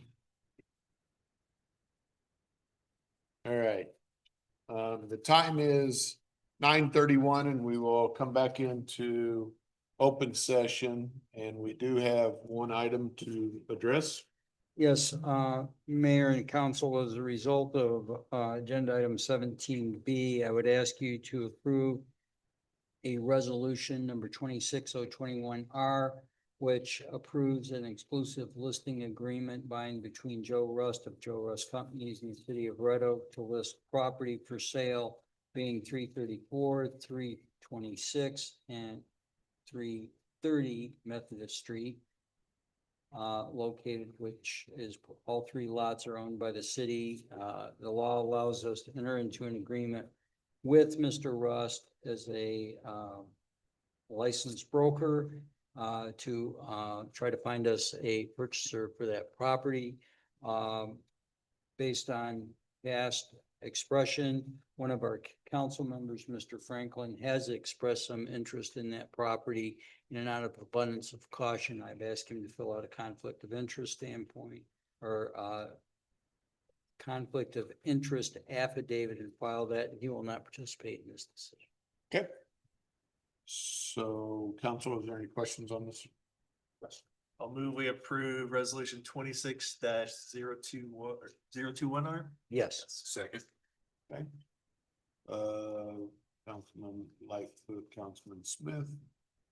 Speaker 1: All right. The time is 9:31 and we will come back into open session and we do have one item to address.
Speaker 3: Yes, Mayor and Council, as a result of agenda item 17B, I would ask you to approve a resolution number 26021R, which approves an exclusive listing agreement by and between Joe Rust of Joe Rust Companies and the City of Red Oak to list property for sale being 334, 326, and 330 Methodist Street. Located, which is all three lots are owned by the city. The law allows us to enter into an agreement with Mr. Rust as a licensed broker to try to find us a purchaser for that property. Based on past expression, one of our council members, Mr. Franklin, has expressed some interest in that property. And out of abundance of caution, I've asked him to fill out a conflict of interest standpoint or conflict of interest affidavit and file that, and he will not participate in this decision.
Speaker 1: Okay. So council, is there any questions on this?
Speaker 6: I'll move we approve resolution 26-021R.
Speaker 3: Yes.
Speaker 6: Second.
Speaker 1: Okay. Councilman Lightfoot, Councilman Smith,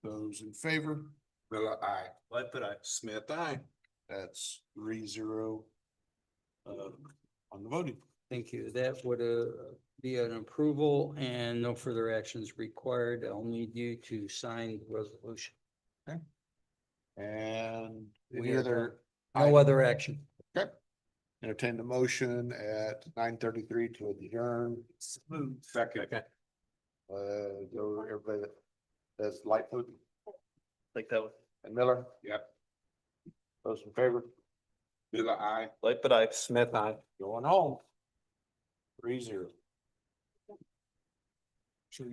Speaker 1: those in favor?
Speaker 5: Miller, aye.
Speaker 6: Lightfoot, aye.
Speaker 1: Smith, aye. That's 3-0 on the voting.
Speaker 3: Thank you. That would be an approval and no further actions required. I'll need you to sign the resolution.
Speaker 1: Okay. And
Speaker 3: We
Speaker 1: any
Speaker 3: are
Speaker 1: other?
Speaker 3: No other action.
Speaker 1: Okay. Entertain the motion at 9:33 to adjourn.
Speaker 6: Move.
Speaker 1: Second. Go everybody that's Lightfoot
Speaker 6: Like that one.
Speaker 1: and Miller.
Speaker 5: Yep.
Speaker 1: Those in favor?
Speaker 5: Miller, aye.
Speaker 6: Lightfoot, aye. Smith, aye.
Speaker 1: Going home. 3-0. Sure.